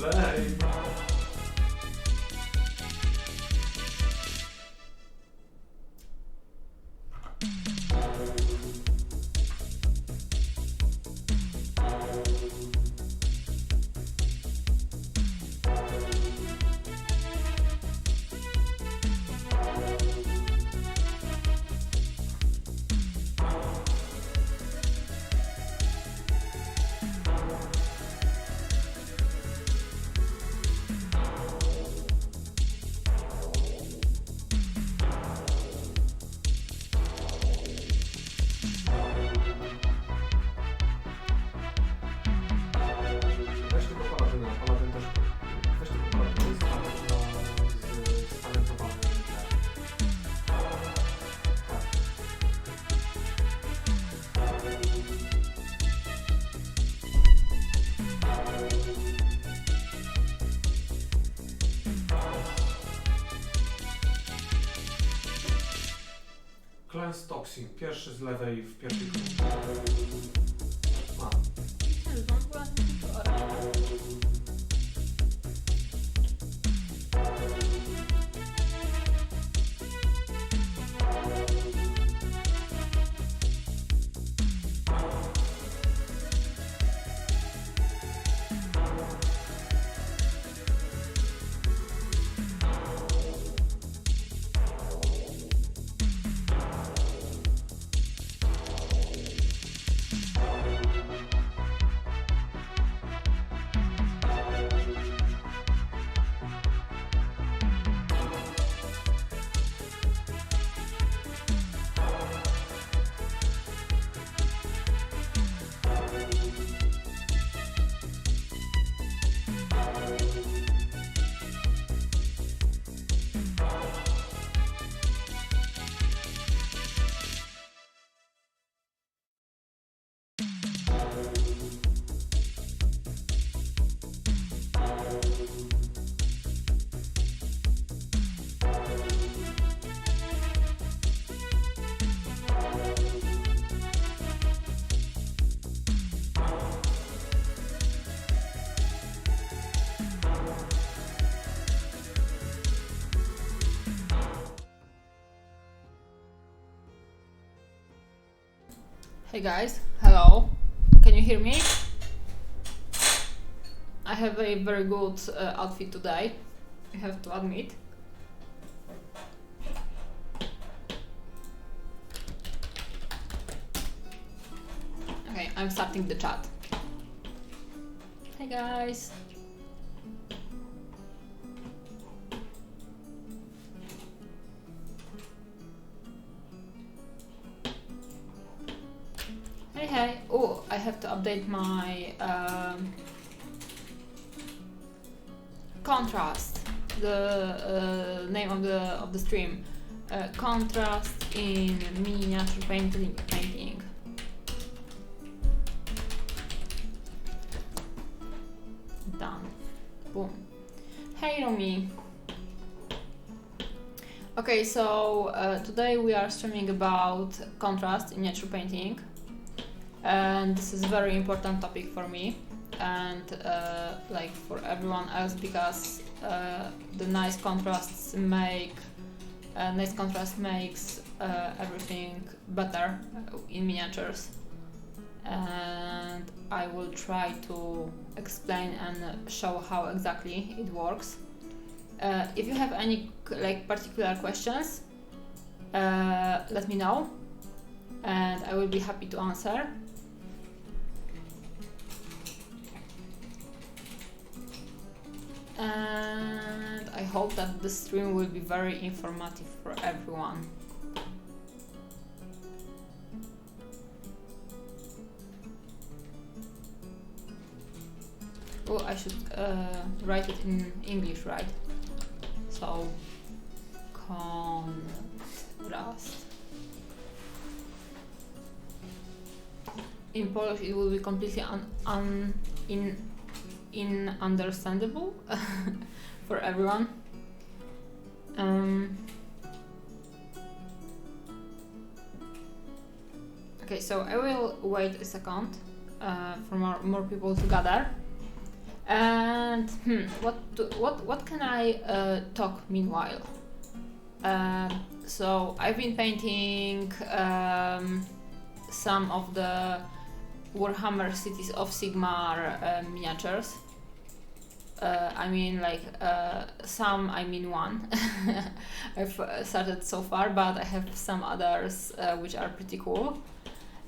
Lame. Weź tylko Paladyna, Paladyn też... Weź tylko Paladyna z talentowanym. Clans Toxin, pierwszy z lewej w pierwszej grupie. A. Hey guys, hello. Can you hear me? I have a very good outfit today, I have to admit. Okay, I'm starting the chat. Hey guys. Hey, oh, I have to update my contrast, the name of the stream. Contrast in miniature painting. Done. Boom. Hey Romy. Okay, so today we are streaming about contrast in miniature painting. And this is a very important topic for me and like for everyone else, because the nice contrast makes everything better in miniatures, and I will try to explain and show how exactly it works. If you have any like particular questions, let me know and I will be happy to answer. And I hope that the stream will be very informative for everyone. Oh, I should write it in English, right? So, contrast. In Polish it will be completely ununderstandable for everyone. Okay, so I will wait a second for more people to gather. And what can I talk meanwhile? So I've been painting some of the Warhammer Cities of Sigmar miniatures. I mean some, I mean one. I've started so far, but I have some others which are pretty cool,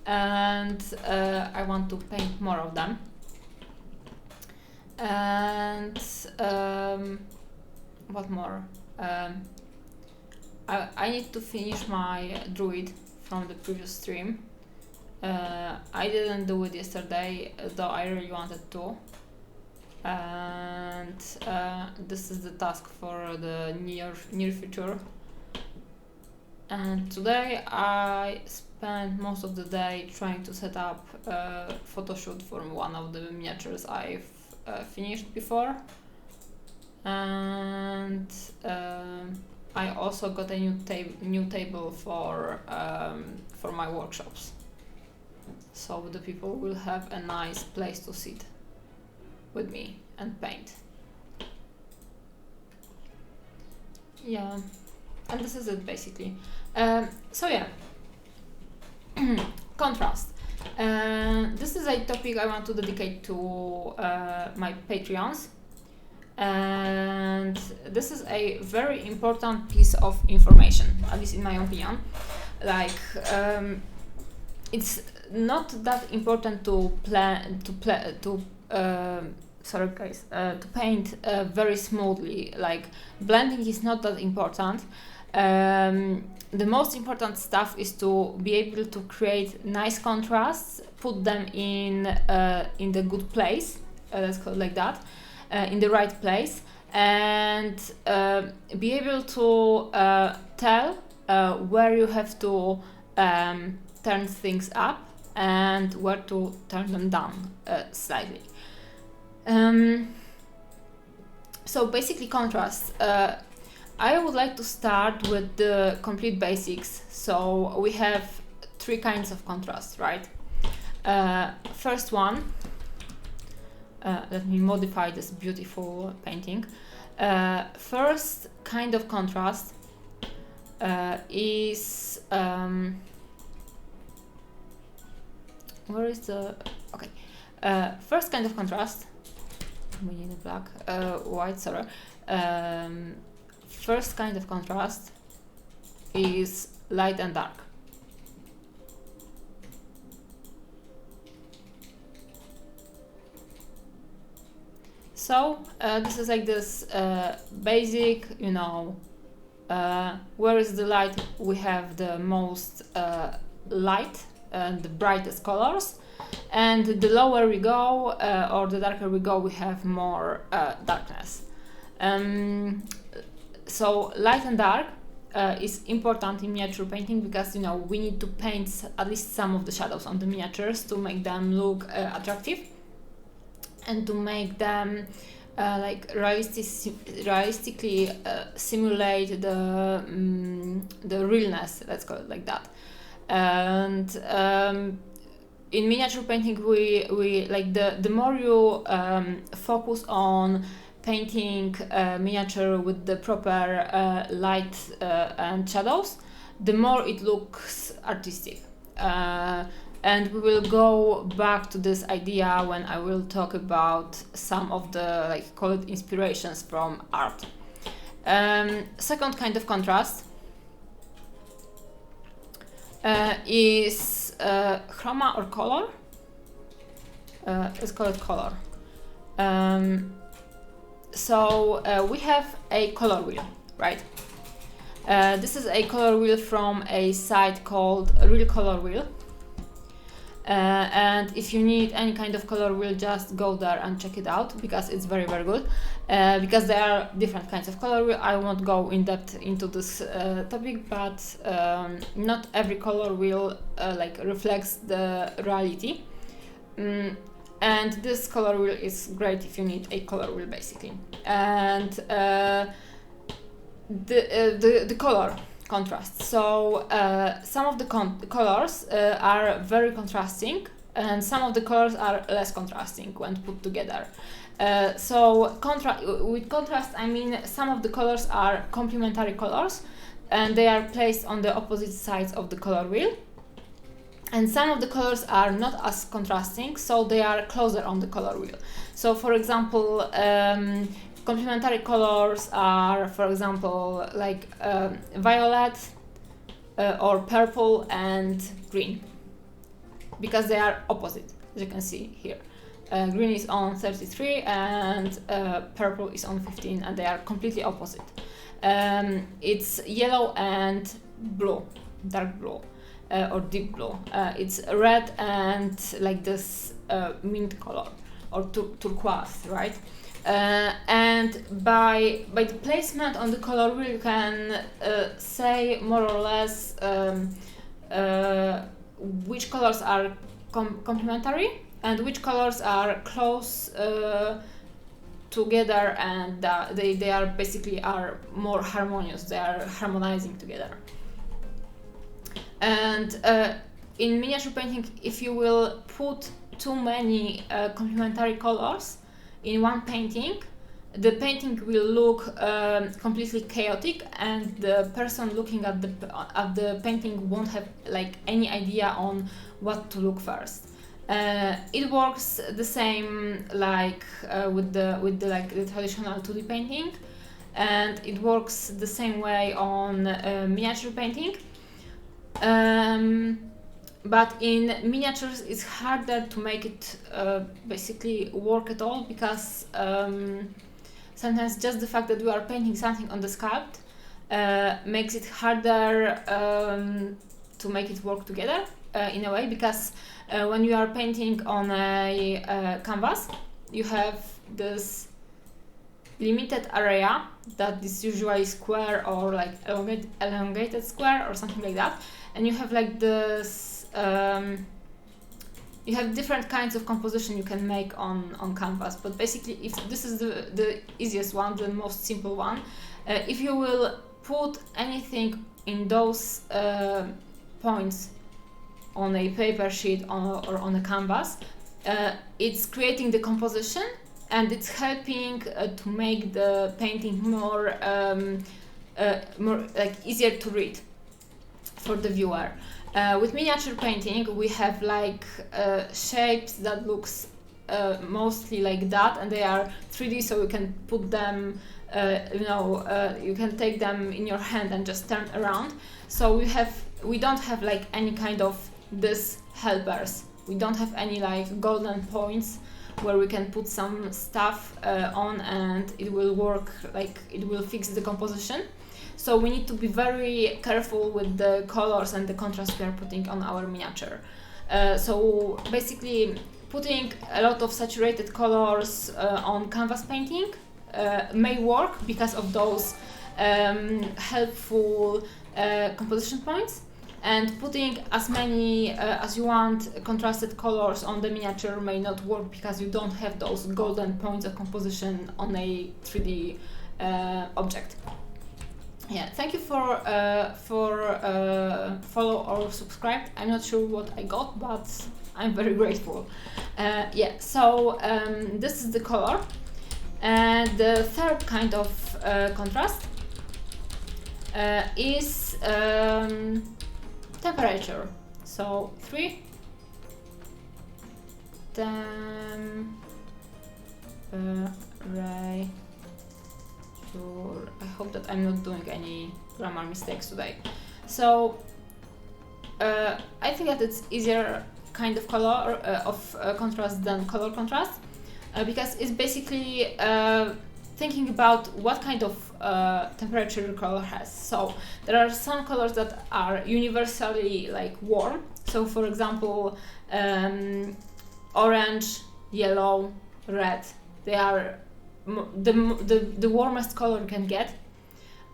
and I want to paint more of them. And what more? I need to finish my druid from the previous stream. I didn't do it yesterday, though I really wanted to. And this is the task for the near future. And today I spent most of the day trying to set up a photo shoot for one of the miniatures I've finished before. And I also got a new table for my workshops, so the people will have a nice place to sit with me and paint. Yeah, and this is it basically. So yeah, contrast. This is a topic I want to dedicate to my Patreons, and this is a very important piece of information, at least in my opinion. Like, it's not that important to paint very smoothly. Like, blending is not that important. The most important stuff is to be able to create nice contrasts, put them in the good place, let's call it like that, in the right place, and be able to tell where you have to turn things up and where to turn them down slightly. So basically contrast. I would like to start with the complete basics. So we have three kinds of contrast, right? First one, let me modify this beautiful painting. First kind of contrast is where is the okay? First kind of contrast. We need a black, white, sorry. First kind of contrast is light and dark. So this is like this basic, you know, where is the light? We have the most light and the brightest colors, and the lower we go or the darker we go, we have more darkness. So light and dark is important in miniature painting because, you know, we need to paint at least some of the shadows on the miniatures to make them look attractive and to make them like realistically simulate the realness, let's call it like that. And in miniature painting, we like the more you focus on painting miniature with the proper light and shadows, the more it looks artistic. And we will go back to this idea when I will talk about some of the, like, call it inspirations from art. Second kind of contrast is chroma or color. Let's call it color. So we have a color wheel, right? This is a color wheel from a site called Real Color Wheel. And if you need any kind of color wheel, just go there and check it out because it's very, very good. Because there are different kinds of color wheel. I won't go in depth into this topic, but not every color wheel like reflects the reality. And this color wheel is great if you need a color wheel, basically. And the color contrast. So some of the colors are very contrasting, and some of the colors are less contrasting when put together. With contrast, I mean some of the colors are complementary colors, and they are placed on the opposite sides of the color wheel. And some of the colors are not as contrasting, so they are closer on the color wheel. So, for example, complementary colors are, for example, like violet or purple and green, because they are opposite, as you can see here. Green is on 33 and purple is on 15, and they are completely opposite. It's yellow and blue, dark blue. Or deep blue. It's red and like this mint color or turquoise, right? And by the placement on the color wheel, you can say more or less which colors are complementary and which colors are close together, and they are basically are more harmonious. They are harmonizing together. And in miniature painting, if you will put too many complementary colors in one painting, the painting will look completely chaotic, and the person looking at the painting won't have like any idea on what to look first. It works the same like with the traditional 2D painting, and it works the same way on miniature painting. But in miniatures it's harder to make it basically work at all, because sometimes just the fact that you are painting something on the sculpt makes it harder to make it work together in a way, because when you are painting on a canvas, you have this limited area that is usually square or like elongated square or something like that, and you have like this you have different kinds of composition you can make on canvas. But basically, if this is the easiest one, the most simple one, if you will put anything in those points on a paper sheet or on a canvas, it's creating the composition, and it's helping to make the painting more like easier to read for the viewer. With miniature painting, we have like shapes that looks mostly like that, and they are 3D, so you can put them, you can take them in your hand and just turn around. So we don't have like any kind of this helpers. We don't have any like golden points where we can put some stuff on and it will work, like it will fix the composition. So we need to be very careful with the colors and the contrast we are putting on our miniature. So basically, putting a lot of saturated colors on canvas painting may work because of those helpful composition points, and putting as many as you want contrasted colors on the miniature may not work because you don't have those golden points of composition on a 3D object. Yeah, thank you for follow or subscribe. I'm not sure what I got, but I'm very grateful. Yeah, so this is the color, and the third kind of contrast is temperature. So 3 temperature. I hope that I'm not doing any grammar mistakes today. So I think that it's easier kind of color of contrast than color contrast, because it's basically thinking about what kind of temperature your color has. So there are some colors that are universally like warm. So for example, orange, yellow, red, they are the warmest color you can get,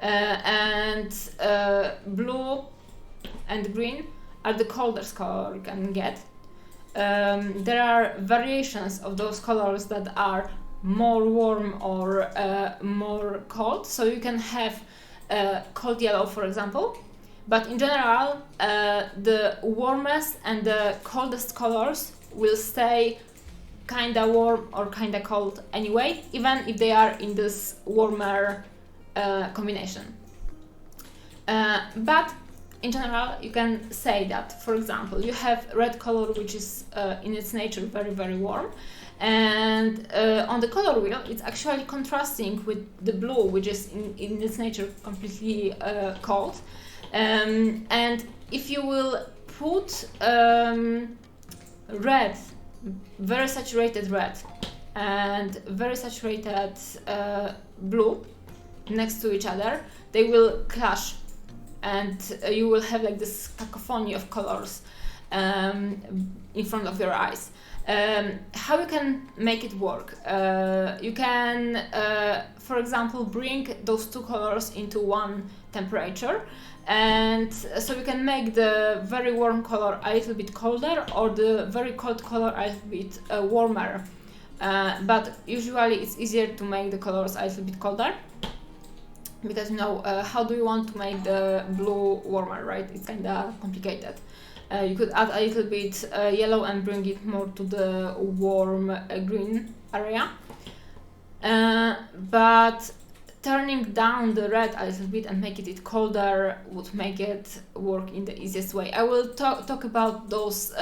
and blue and green are the coldest color you can get. There are variations of those colors that are more warm or more cold, so you can have cold yellow, for example, but in general the warmest and the coldest colors will stay kinda warm or kinda cold anyway, even if they are in this warmer combination. But in general, you can say that, for example, you have red color, which is in its nature very warm, and on the color wheel it's actually contrasting with the blue, which is in its nature completely cold. And if you will put red, very saturated red, and very saturated blue next to each other, they will clash, and you will have like this cacophony of colors in front of your eyes. How you can make it work? You can, for example, bring those two colors into one temperature, and so you can make the very warm color a little bit colder, or the very cold color a little bit warmer. But usually it's easier to make the colors a little bit colder, because how do you want to make the blue warmer, right? It's kind of complicated. You could add a little bit yellow and bring it more to the warm green area. But turning down the red a little bit and making it colder would make it work in the easiest way. I will talk about those,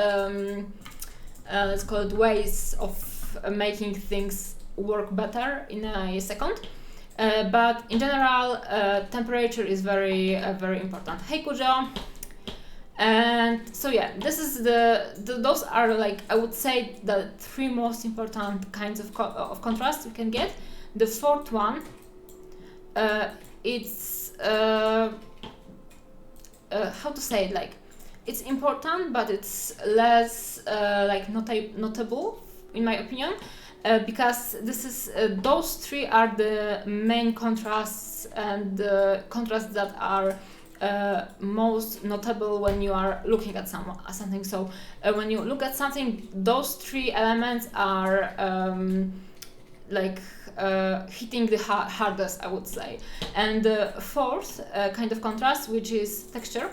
let's call it, ways of making things work better in a second. But in general, temperature is very important. Hey Kujo! And so yeah, this is those are, like, I would say, the three most important kinds of contrast you can get. The fourth one, it's how to say it, like, it's important, but it's less like notable in my opinion, because this is those three are the main contrasts, and the contrasts that are most notable when you are looking at something. So when you look at something, those three elements are like hitting the hardest, I would say. And the fourth kind of contrast, which is texture,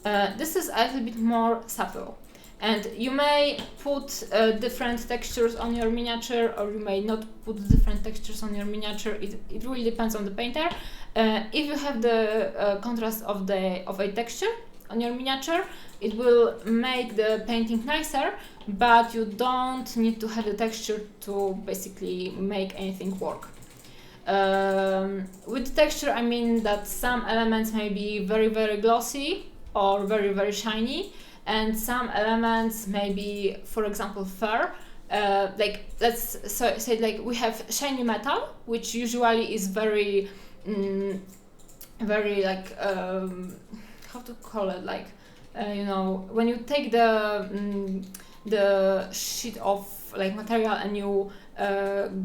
this is a little bit more subtle. And you may put different textures on your miniature, or you may not put different textures on your miniature. It really depends on the painter. If you have the contrast of a texture on your miniature, it will make the painting nicer, but you don't need to have the texture to basically make anything work. With the texture, I mean that some elements may be very glossy or very shiny, and some elements may be, for example, fur. Like, let's say like we have shiny metal, which usually is very like how to call it, like when you take the sheet of like material and you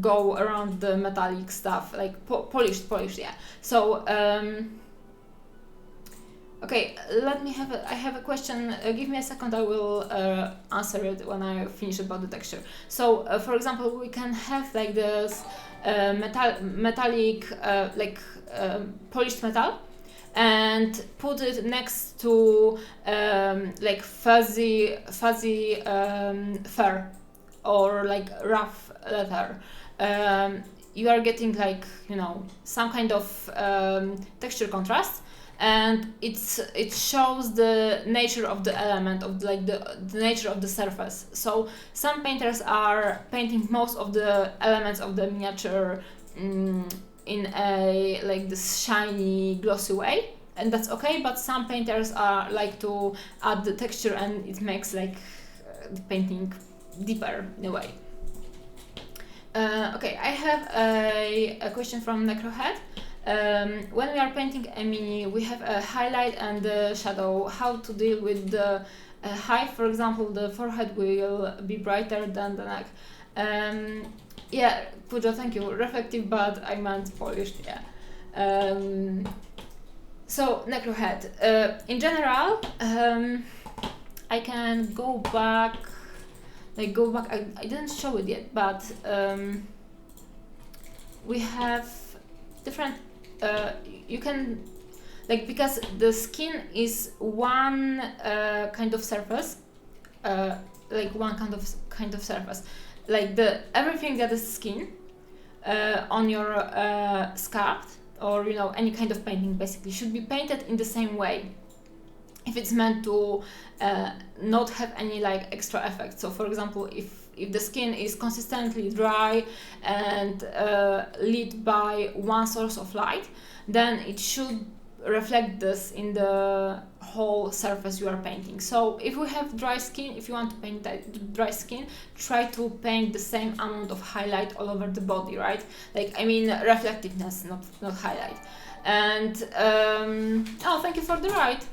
go around the metallic stuff, like polished, yeah. So okay, I have a question. Give me a second, I will answer it when I finish about the texture. So for example, we can have like this metallic polished metal, and put it next to like fuzzy fur, or like rough leather. You are getting like some kind of texture contrast, and it shows the nature of the element, of like the nature of the surface. So some painters are painting most of the elements of the miniature in a like this shiny glossy way, and that's okay, but some painters are like to add the texture, and it makes like the painting deeper in a way. Okay, I have a question from Necrohead. When we are painting a mini, we have a highlight and the shadow. How to deal with the height? For example, the forehead will be brighter than the neck. Yeah, Pujo, thank you. Reflective, but I meant polished, yeah. So, Necrohead. In general, I can go back. I didn't show it yet, but we have different. You can, like, because the skin is one kind of surface like one kind of surface. Like everything that is skin on your sculpt, or any kind of painting basically, should be painted in the same way if it's meant to not have any like extra effect. So for example, if the skin is consistently dry and lit by one source of light, then it should reflect this in the whole surface you are painting. So if we have dry skin, if you want to paint that dry skin, try to paint the same amount of highlight all over the body, right? Like, I mean reflectiveness, not highlight. And oh, thank you for the ride.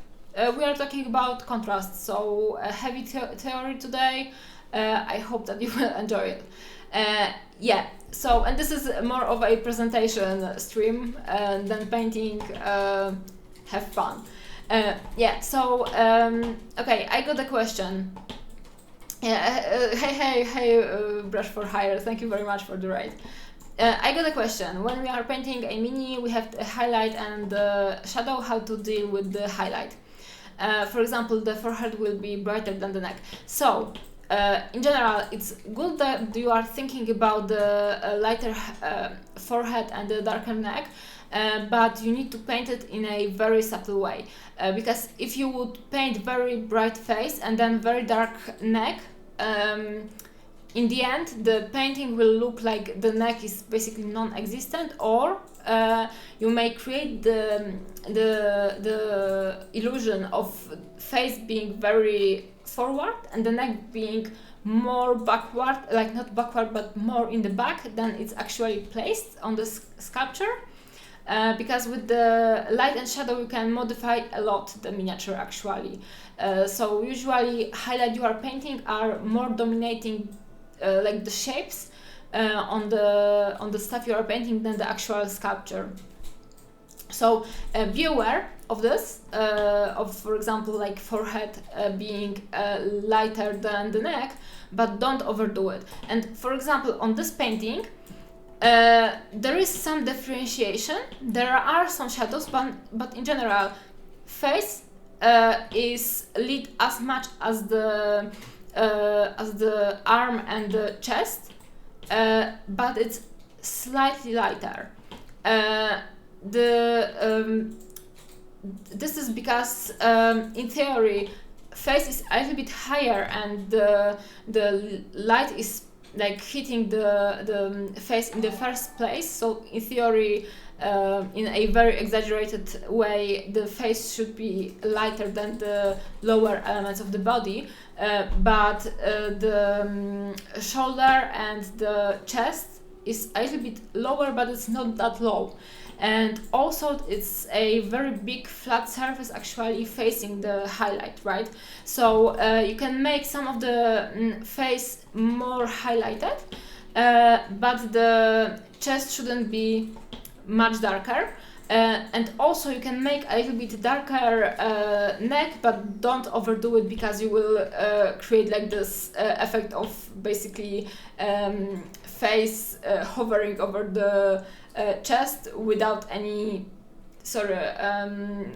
We are talking about contrast, so a heavy theory today. I hope that you will enjoy it. Yeah, so, and this is more of a presentation stream than painting. Have fun. Yeah, so, okay, I got a question. Hey, Brush for Hire, thank you very much for the ride. I got a question. When we are painting a mini, we have a highlight and shadow. How to deal with the highlight? For example, the forehead will be brighter than the neck. So, in general, it's good that you are thinking about the lighter forehead and the darker neck, but you need to paint it in a very subtle way. Because if you would paint very bright face and then very dark neck, in the end, the painting will look like the neck is basically non-existent, or you may create the illusion of face being very forward and the neck being more backward, like not backward but more in the back than it's actually placed on the sculpture. Because with the light and shadow you can modify a lot the miniature actually. So usually highlight you are painting are more dominating like the shapes on the stuff you are painting than the actual sculpture. So be aware of this, of for example like forehead being lighter than the neck, but don't overdo it. And for example on this painting there is some differentiation, there are some shadows, but in general face is lit as much as the arm and the chest, but it's slightly lighter. This is because in theory face is a little bit higher and the light is like hitting the face in the first place, so in theory in a very exaggerated way the face should be lighter than the lower elements of the body, but the shoulder and the chest is a little bit lower, but it's not that low. And also it's a very big flat surface actually facing the highlight, right? So you can make some of the face more highlighted, but the chest shouldn't be much darker. And also you can make a little bit darker neck, but don't overdo it because you will create like this effect of basically face hovering over the chest without any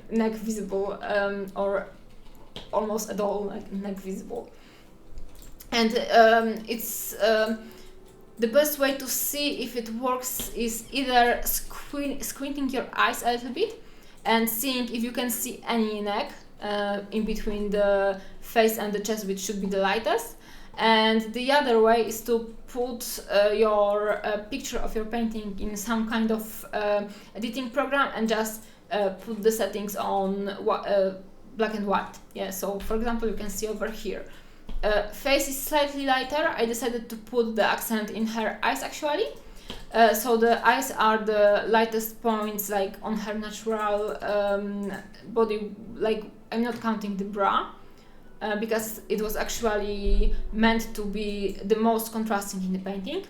neck visible, or almost at all like neck visible. And it's the best way to see if it works is either squinting your eyes a little bit and seeing if you can see any neck in between the face and the chest, which should be the lightest. And the other way is to put your picture of your painting in some kind of editing program and just put the settings on black and white. Yeah, so for example you can see over here face is slightly lighter. I decided to put the accent in her eyes actually. So the eyes are the lightest points like on her natural body, like I'm not counting the brow. Because it was actually meant to be the most contrasting in the painting.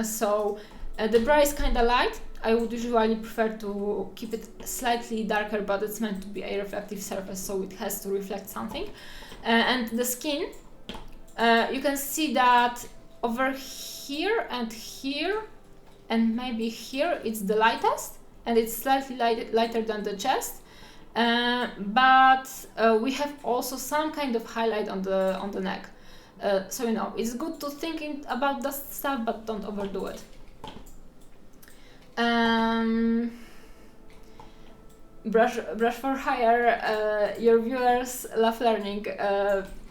So the brow is kind of light. I would usually prefer to keep it slightly darker, but it's meant to be a reflective surface, so it has to reflect something. And the skin, you can see that over here and maybe here it's the lightest, and it's slightly lighter than the chest. but we have also some kind of highlight on the neck. So you know, it's good to think about that stuff, but don't overdo it. Brush for hire. Your viewers love learning.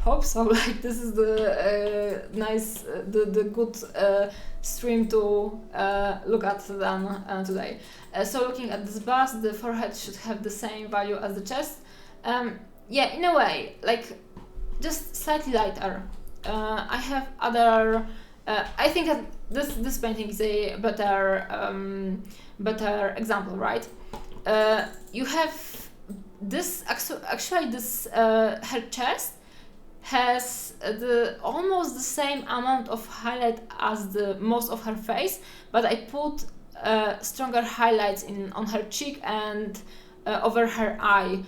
Hope so. Like this is the nice, the good stream to look at then today. So looking at this bust, the forehead should have the same value as the chest. Yeah, in a way, like just slightly lighter. I have other. I think that this painting is a better example, right? You have this actually this her chest has almost the same amount of highlight as the most of her face, but I put stronger highlights on her cheek and over her eye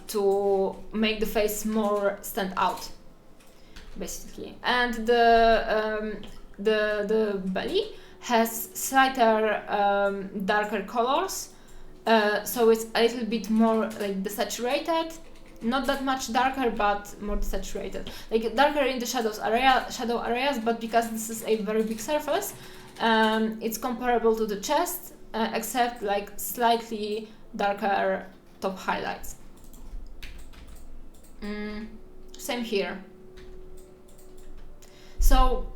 to make the face more stand out, basically. And the belly has slighter darker colors, so it's a little bit more like desaturated. Not that much darker, but more desaturated. Like darker in the shadow areas, but because this is a very big surface, it's comparable to the chest, except like slightly darker top highlights. Same here. So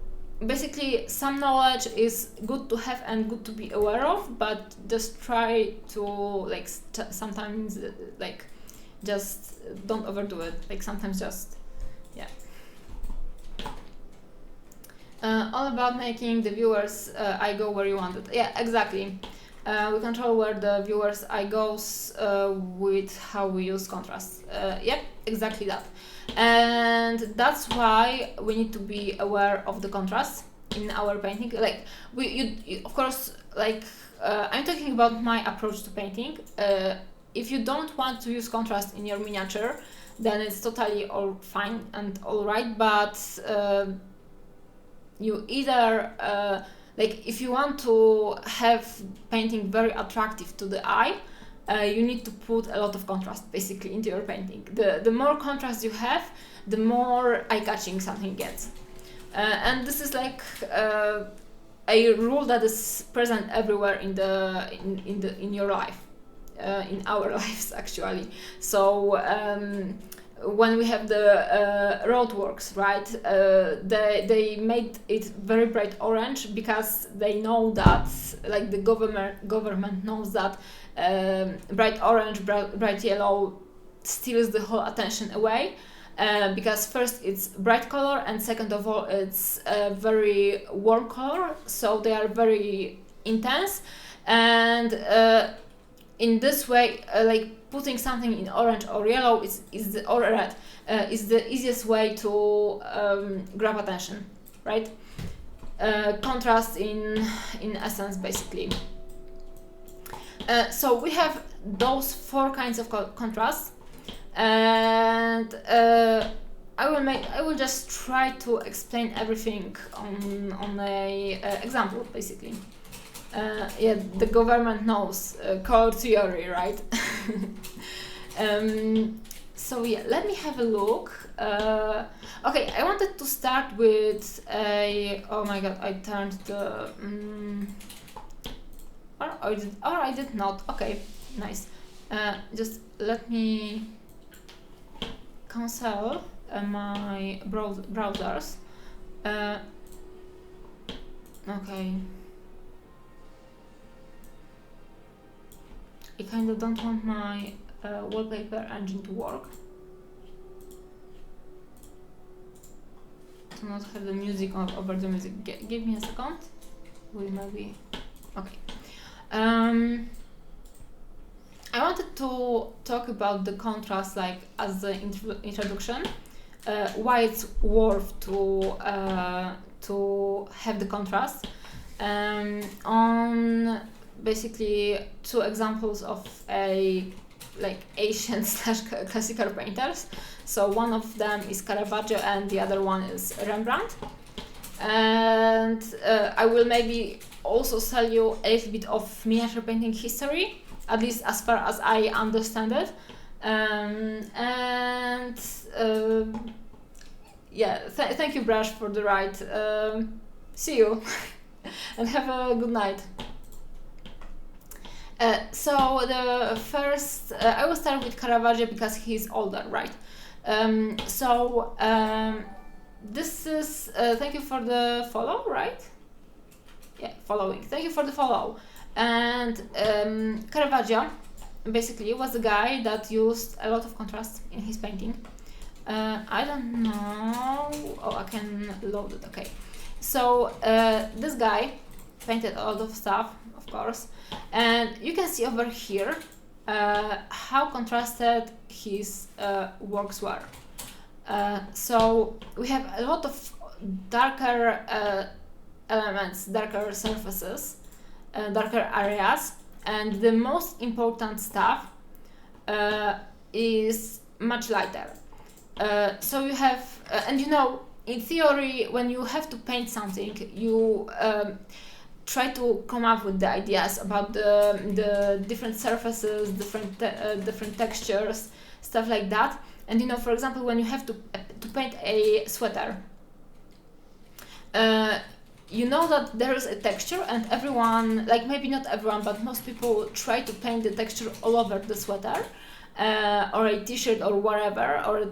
basically, some knowledge is good to have and good to be aware of, but just try to like sometimes like just don't overdo it. Like sometimes just all about making the viewers eye go where you want it. Yeah, exactly. We control where the viewers eye goes with how we use contrast. Yep, exactly that. And that's why we need to be aware of the contrast in our painting. Like you of course, like I'm talking about my approach to painting. If you don't want to use contrast in your miniature, then it's totally all fine and all right. But you either like if you want to have painting very attractive to the eye, you need to put a lot of contrast basically into your painting. The more contrast you have, the more eye-catching something gets. And this is like a rule that is present everywhere in your life, in our lives actually. So when we have the roadworks, right? They made it very bright orange because they know that, like the government knows that bright orange, bright yellow steals the whole attention away. Because first it's bright color, and second of all it's a very warm color, so they are very intense. And in this way, like putting something in orange or yellow or red is the easiest way to grab attention, right? Contrast in essence, basically. So we have those 4 kinds of contrasts, and I will just try to explain everything on a example, basically. Yeah, the government knows color theory, right? So yeah, let me have a look. Okay, I wanted to start with a. Oh my god, I turned the. Or I did not. Okay, nice. Just let me cancel my browsers. Okay. I kind of don't want my wallpaper engine to work. To not have the music over the music. Give me a second. We maybe. Okay. I wanted to talk about the contrast, like as the introduction. Why it's worth to have the contrast. On basically 2 examples of like Asian / classical painters. So one of them is Caravaggio and the other one is Rembrandt. And I will maybe also tell you a little bit of miniature painting history, at least as far as I understand it. Yeah, thank you, Brush, for the ride. See you and have a good night. So the first, I will start with Caravaggio because he's older, right? This is, thank you for the follow, right? Yeah, following. Thank you for the follow. And Caravaggio basically was the guy that used a lot of contrast in his painting. I don't know. Oh, I can load it. Okay. So this guy painted a lot of stuff, of course, and you can see over here how contrasted his works were. So we have a lot of darker elements, darker surfaces, darker areas, and the most important stuff is much lighter. So you have, and you know, in theory, when you have to paint something, you try to come up with the ideas about the different surfaces, different textures, stuff like that. And you know, for example, when you have to paint a sweater, you know that there is a texture, and everyone, like maybe not everyone, but most people try to paint the texture all over the sweater, or a t-shirt or whatever, or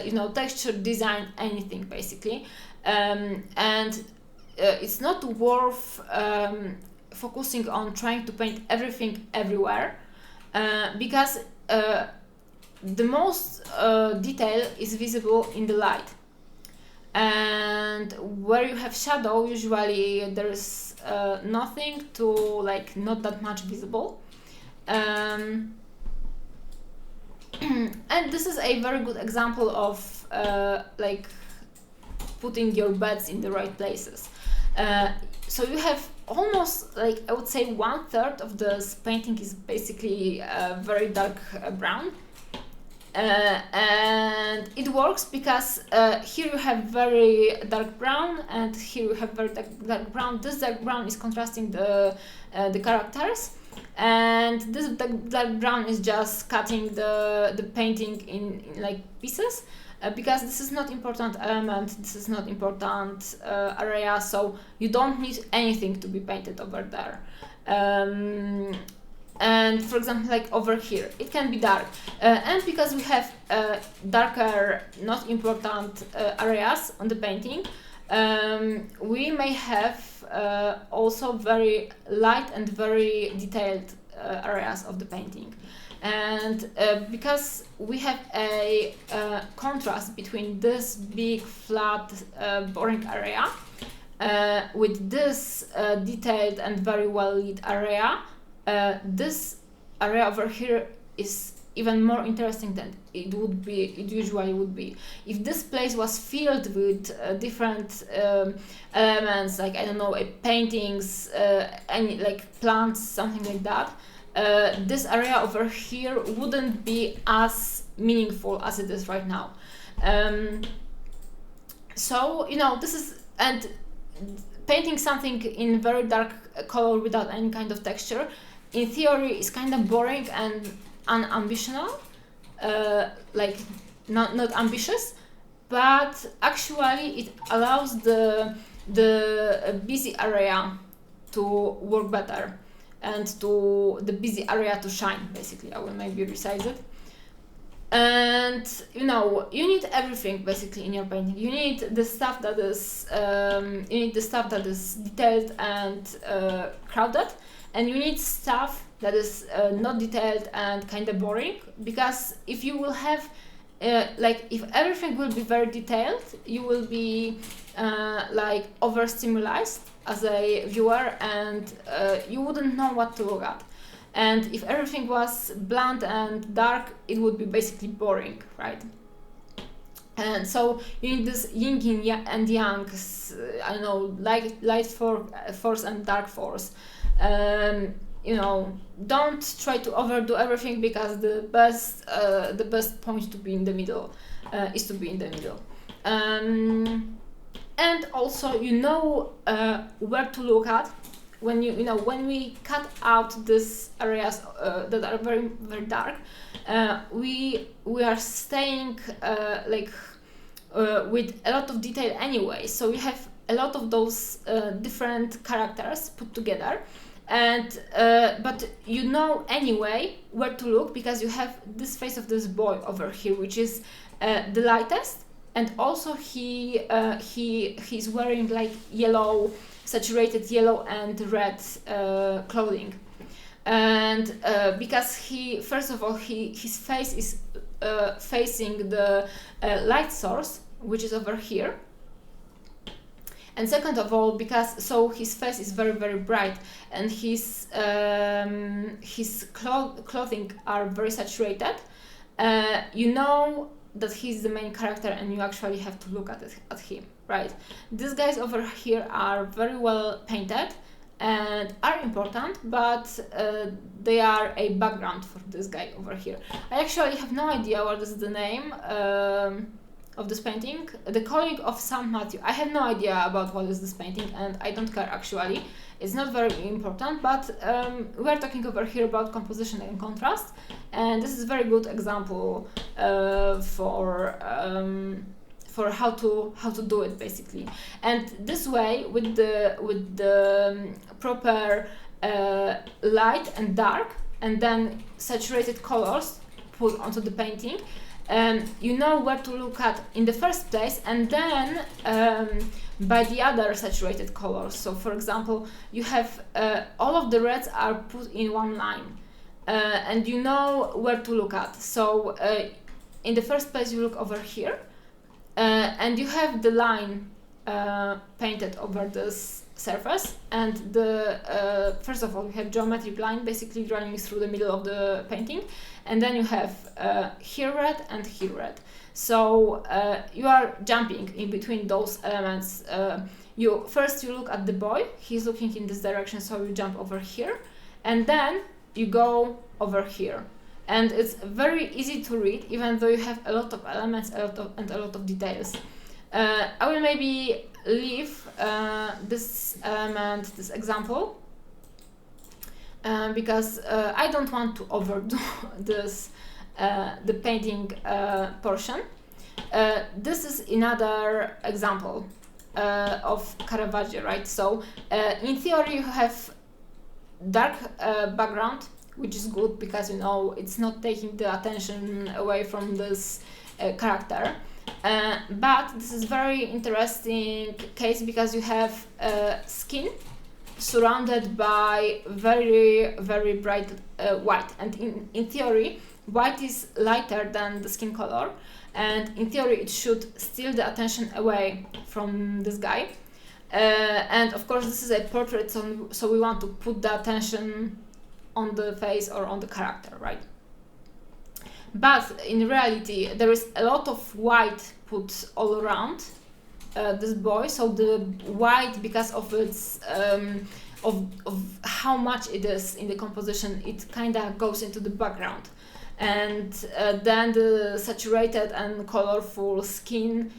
you know, texture, design, anything basically. It's not worth focusing on trying to paint everything everywhere, because the most detail is visible in the light, and where you have shadow, usually there is nothing to, like, not that much visible. And this is a very good example of like putting your bets in the right places. So you have almost, like, I would say 1/3 of this painting is basically very dark brown. And it works because here you have very dark brown, and here you have very dark brown. This dark brown is contrasting the characters, and this dark brown is just cutting the painting in like pieces, because this is not important element, this is not important area, so you don't need anything to be painted over there. And for example, like over here, it can be dark, and because we have darker, not important areas on the painting, we may have also very light and very detailed areas of the painting. And because we have a contrast between this big, flat, boring area with this detailed and very well lit area, this area over here is even more interesting than it usually would be. If this place was filled with different elements, like, I don't know, paintings, any, like, plants, something like that, this area over here wouldn't be as meaningful as it is right now. So, you know, this is, and painting something in very dark color without any kind of texture, in theory, is kind of boring and unambitional, like not ambitious, but actually it allows the busy area to work better, and to the busy area to shine, basically. I will maybe resize it. And you know, you need everything basically in your painting. You need the stuff that is detailed and crowded, and you need stuff that is not detailed and kind of boring, because if you will have like, if everything will be very detailed, you will be like overstimulated as a viewer, and you wouldn't know what to look at. And if everything was blunt and dark, it would be basically boring, right? And so you need this yin and yang, I don't know, light force and dark force. You know, don't try to overdo everything, because the best point to be in the middle is to be in the middle. And also, you know where to look at when when we cut out these areas that are very very dark, we are staying with a lot of detail anyway. So we have a lot of those different characters put together, and but anyway where to look, because you have this face of this boy over here, which is the lightest, and also he's wearing like yellow, saturated yellow and red clothing, and because first of all his face is facing the light source, which is over here, and second of all because his face is very very bright, and his clothing are very saturated, that he's the main character, and you actually have to look at him, right? These guys over here are very well painted and are important, but they are a background for this guy over here. I actually have no idea what is the name of this painting. The Calling of St. Matthew. I have no idea about what is this painting, and I don't care actually. It's not very important, but we are talking over here about composition and contrast, and this is a very good example for how to do it basically. And this way, with the proper light and dark, and then saturated colors put onto the painting, you know where to look at in the first place, and then by the other saturated colors. So for example, you have all of the reds are put in one line, and you know where to look at. So in the first place you look over here, and you have the line painted over this surface, and the first of all you have geometric line basically running through the middle of the painting, and then you have here red and here red. So you are jumping in between those elements. You look at the boy, he's looking in this direction, so you jump over here, and then you go over here. And it's very easy to read, even though you have a lot of elements and a lot of details. I will maybe leave this element, this example, because I don't want to overdo this, the painting portion. This is another example of Caravaggio, right? So in theory you have dark background, which is good because it's not taking the attention away from this character. But this is very interesting case because you have skin surrounded by very very bright white, and in theory white is lighter than the skin color, and in theory it should steal the attention away from this guy, and of course this is a portrait, so we want to put the attention on the face or on the character, right? But in reality there is a lot of white put all around this boy, so the white, because of its of how much it is in the composition, it kind of goes into the background, and then the saturated and colorful skin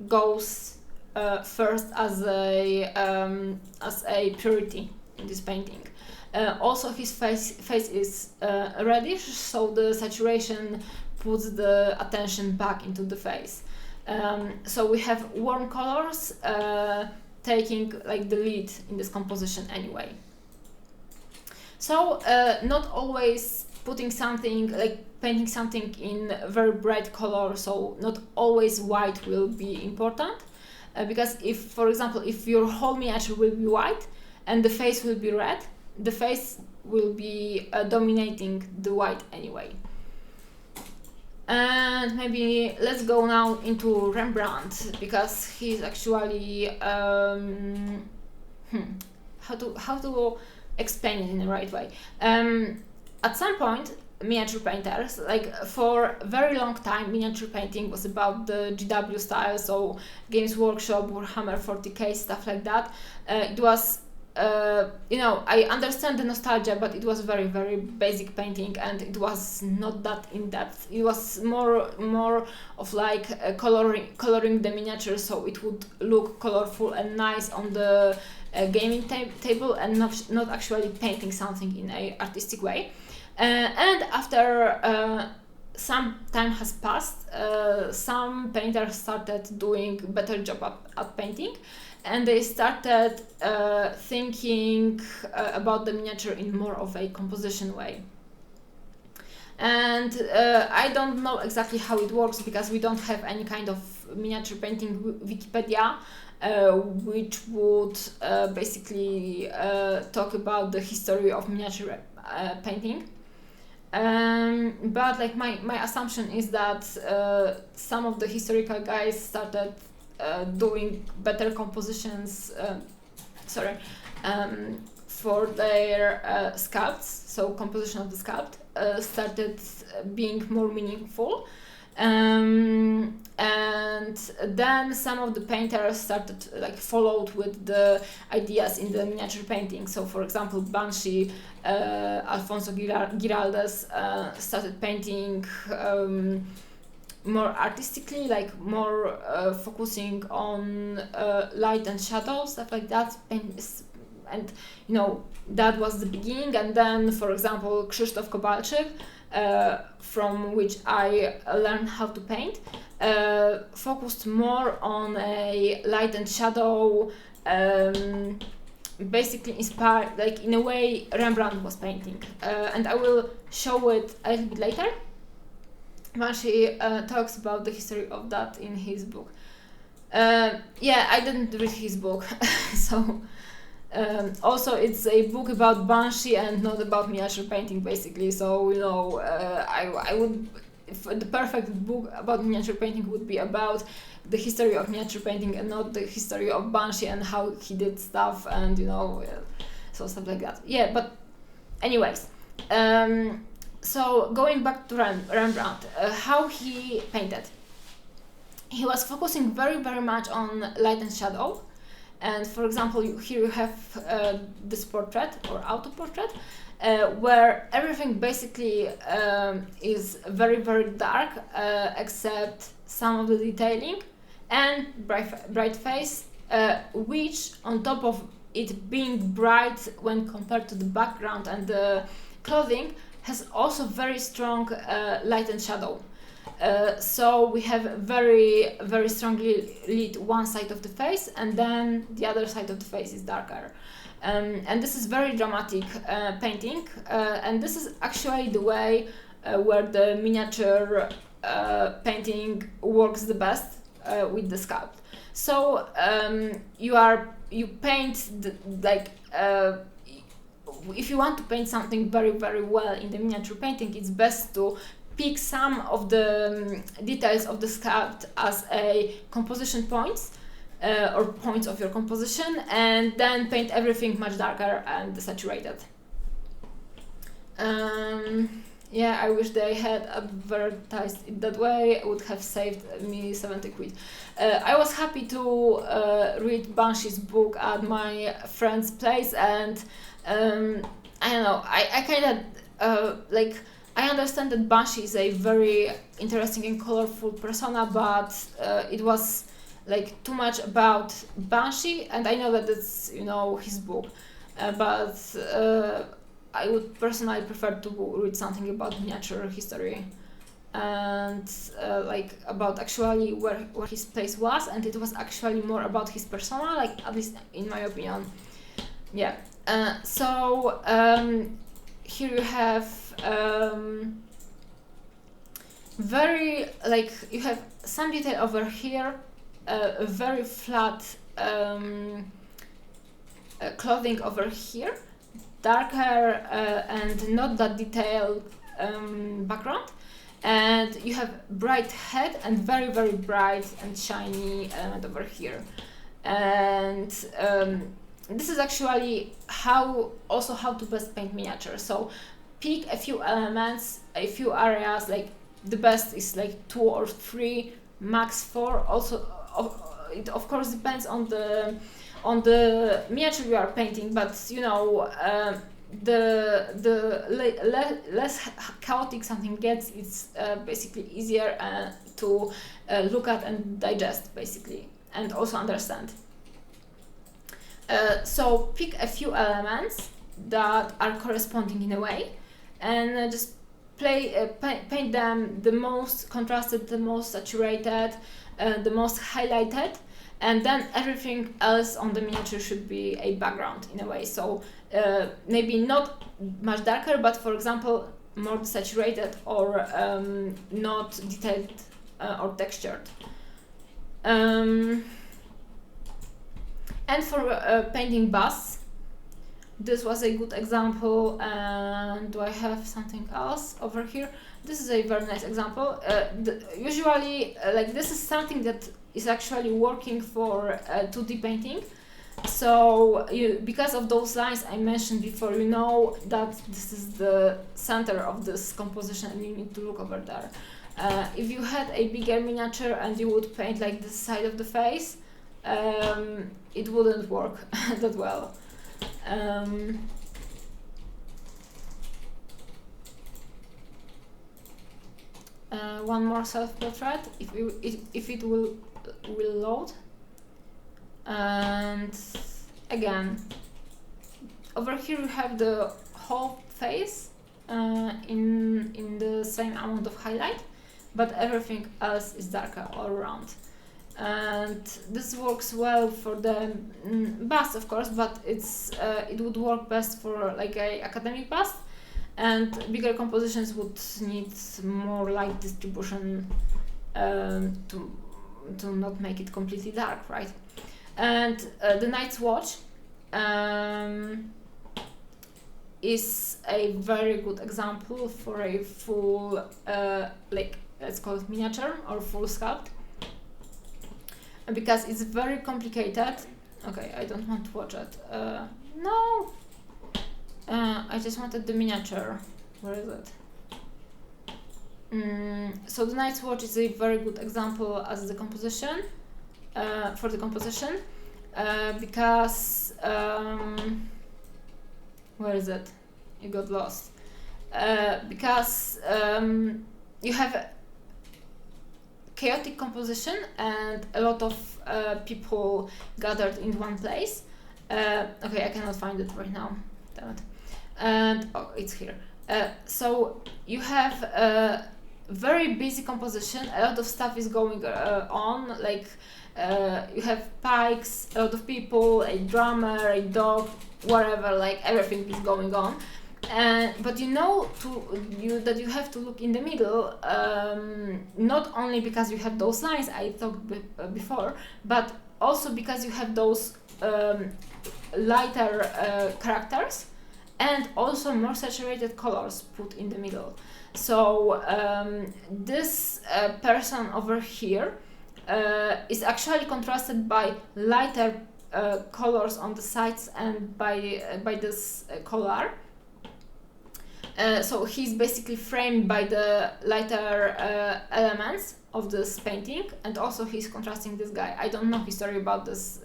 goes first as a purity in this painting. Also his face is reddish, so the saturation puts the attention back into the face. So we have warm colors taking like the lead in this composition anyway. So not always putting something, like painting something in very bright color, so not always white will be important, because if, for example, if your whole miniature will be white and the face will be red, the face will be dominating the white anyway. And maybe let's go now into Rembrandt, because he's actually how to explain it in the right way. At some point, miniature painters, like for a very long time, miniature painting was about the GW style, so Games Workshop, Warhammer 40k, stuff like that. It was you know, I understand the nostalgia, but it was very, very basic painting, and it was not that in depth. It was more of like coloring the miniature so it would look colorful and nice on the gaming table, and not actually painting something in a artistic way. And after some time has passed, some painters started doing better job at painting, and they started thinking about the miniature in more of a composition way. And I don't know exactly how it works because we don't have any kind of miniature painting Wikipedia, which would basically talk about the history of miniature painting. But like my assumption is that some of the historical guys started doing better compositions for their sculpts, so composition of the sculpt started being more meaningful, and then some of the painters started like followed with the ideas in the miniature painting. So for example, Banshee, Alfonso Giraldes started painting more artistically, like more focusing on light and shadow, stuff like that. And you know, that was the beginning. And then, for example, Krzysztof Kowalczyk, from which I learned how to paint, focused more on a light and shadow, basically inspired, like in a way Rembrandt was painting, and I will show it a little bit later. Banshee talks about the history of that in his book. Yeah, I didn't read his book, so also it's a book about Banshee and not about miniature painting, basically. So you know, I would, if the perfect book about miniature painting would be about the history of miniature painting and not the history of Banshee and how he did stuff, and you know, so stuff like that. Yeah, but anyways. So going back to Rembrandt, how he painted. He was focusing very, very much on light and shadow. And for example, here you have this portrait or auto-portrait, where everything basically is very, very dark, except some of the detailing and bright face, which on top of it being bright when compared to the background and the clothing, has also very strong light and shadow. So we have very, very strongly lit one side of the face, and then the other side of the face is darker. And this is very dramatic painting, and this is actually the way where the miniature painting works the best with the sculpt. So you paint if you want to paint something very, very well in the miniature painting, it's best to pick some of the details of the sculpt as a composition points or points of your composition, and then paint everything much darker and saturated. Yeah, I wish they had advertised it that way. It would have saved me 70 quid. I was happy to read Banshee's book at my friend's place, and I don't know, I kind of I understand that Banshee is a very interesting and colorful persona, but it was like too much about Banshee, and I know that it's, you know, his book, but I would personally prefer to read something about miniature history and like about actually where his place was, and it was actually more about his persona, like at least in my opinion. Yeah. So here you have very, like, you have some detail over here, a very flat clothing over here, darker and not that detailed background, and you have bright head and very, very bright and shiny element over here. And this is actually how to best paint miniature. So pick a few elements, a few areas, like the best is like 2 or 3, max 4. Also, it of course depends on the on the miniature you are painting, but you know, less chaotic something gets, it's basically easier to look at and digest, basically, and also understand. So pick a few elements that are corresponding in a way, and just paint them the most contrasted, the most saturated, the most highlighted, and then everything else on the miniature should be a background in a way. So maybe not much darker, but for example more saturated or not detailed or textured. And for painting busts, this was a good example. And do I have something else over here? This is a very nice example. Usually like this is something that is actually working for 2D painting. So because of those lines I mentioned before, you know that this is the center of this composition and you need to look over there. If you had a bigger miniature and you would paint like this side of the face, it wouldn't work that well. One more self-portrait, if it will load. And again, over here you have the whole face in the same amount of highlight, but everything else is darker all around. And this works well for the bust, of course, but it would work best for like a academic bust, and bigger compositions would need more light distribution to not make it completely dark, right? And the Night's Watch is a very good example for a full like, let's call it miniature or full sculpt, because it's very complicated. Okay, I don't want to watch it. No, I just wanted the miniature. Where is it? So the Night's Watch is a very good example as the composition, for the composition, because where is it? It got lost. Because you have chaotic composition and a lot of people gathered in one place. Okay, I cannot find it right now. Damn it. And oh, it's here. So you have a very busy composition. A lot of stuff is going on. Like you have pikes, a lot of people, a drummer, a dog, whatever. Like everything is going on. But you know that you have to look in the middle, not only because you have those lines I talked before, but also because you have those lighter characters and also more saturated colors put in the middle. So this person over here is actually contrasted by lighter colors on the sides and by this color. So he's basically framed by the lighter elements of this painting, and also he's contrasting this guy. I don't know history about this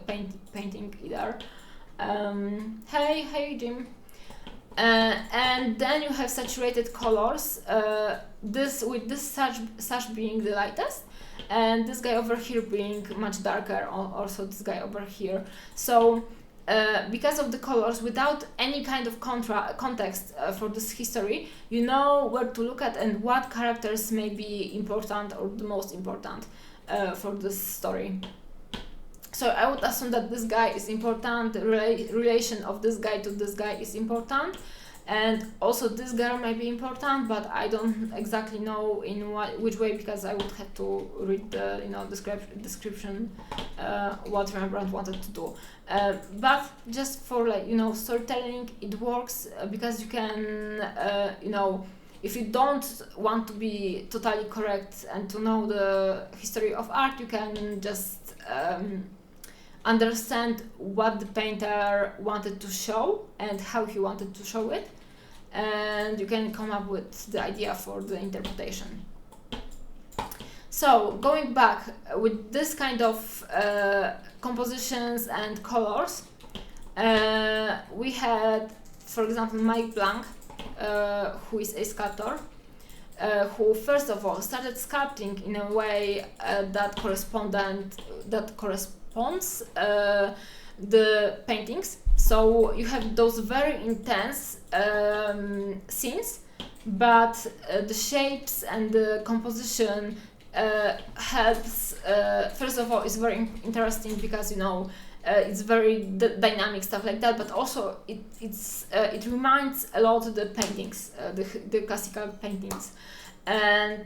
painting either. Hey Jim. And then you have saturated colors. This such being the lightest, and this guy over here being much darker. Also this guy over here. So. Because of the colors, without any kind of context for this history, you know where to look at and what characters may be important or the most important for this story. So I would assume that this guy is important, the relation of this guy to this guy is important, and also this girl might be important, but I don't exactly know in which way, because I would have to read the description what Rembrandt wanted to do. But just for storytelling, it works because you can if you don't want to be totally correct and to know the history of art, you can just understand what the painter wanted to show and how he wanted to show it, and you can come up with the idea for the interpretation. So going back with this kind of compositions and colors. We had, for example, Mike Blanc, who is a sculptor, who first of all started sculpting in a way that corresponds the paintings. So you have those very intense scenes, but the shapes and the composition helps. First of all, it's very interesting because it's very dynamic stuff like that, but also it reminds a lot of the paintings, the classical paintings. And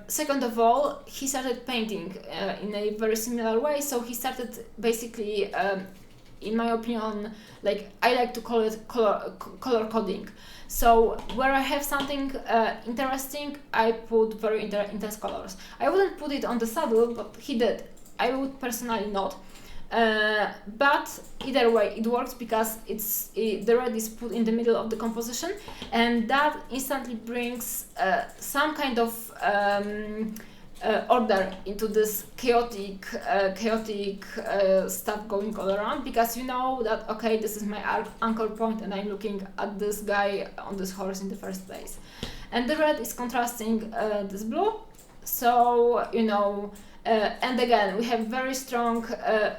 second of all, he started painting in a very similar way. So he started basically, in my opinion, like I like to call it color coding. So where I have something interesting, I put very intense colors. I wouldn't put it on the saddle, but he did. I would personally not. But either way it works because the red is put in the middle of the composition, and that instantly brings some kind of order into this chaotic stuff going all around, because you know that okay, this is my anchor point and I'm looking at this guy on this horse in the first place, and the red is contrasting this blue. So and again, we have very strong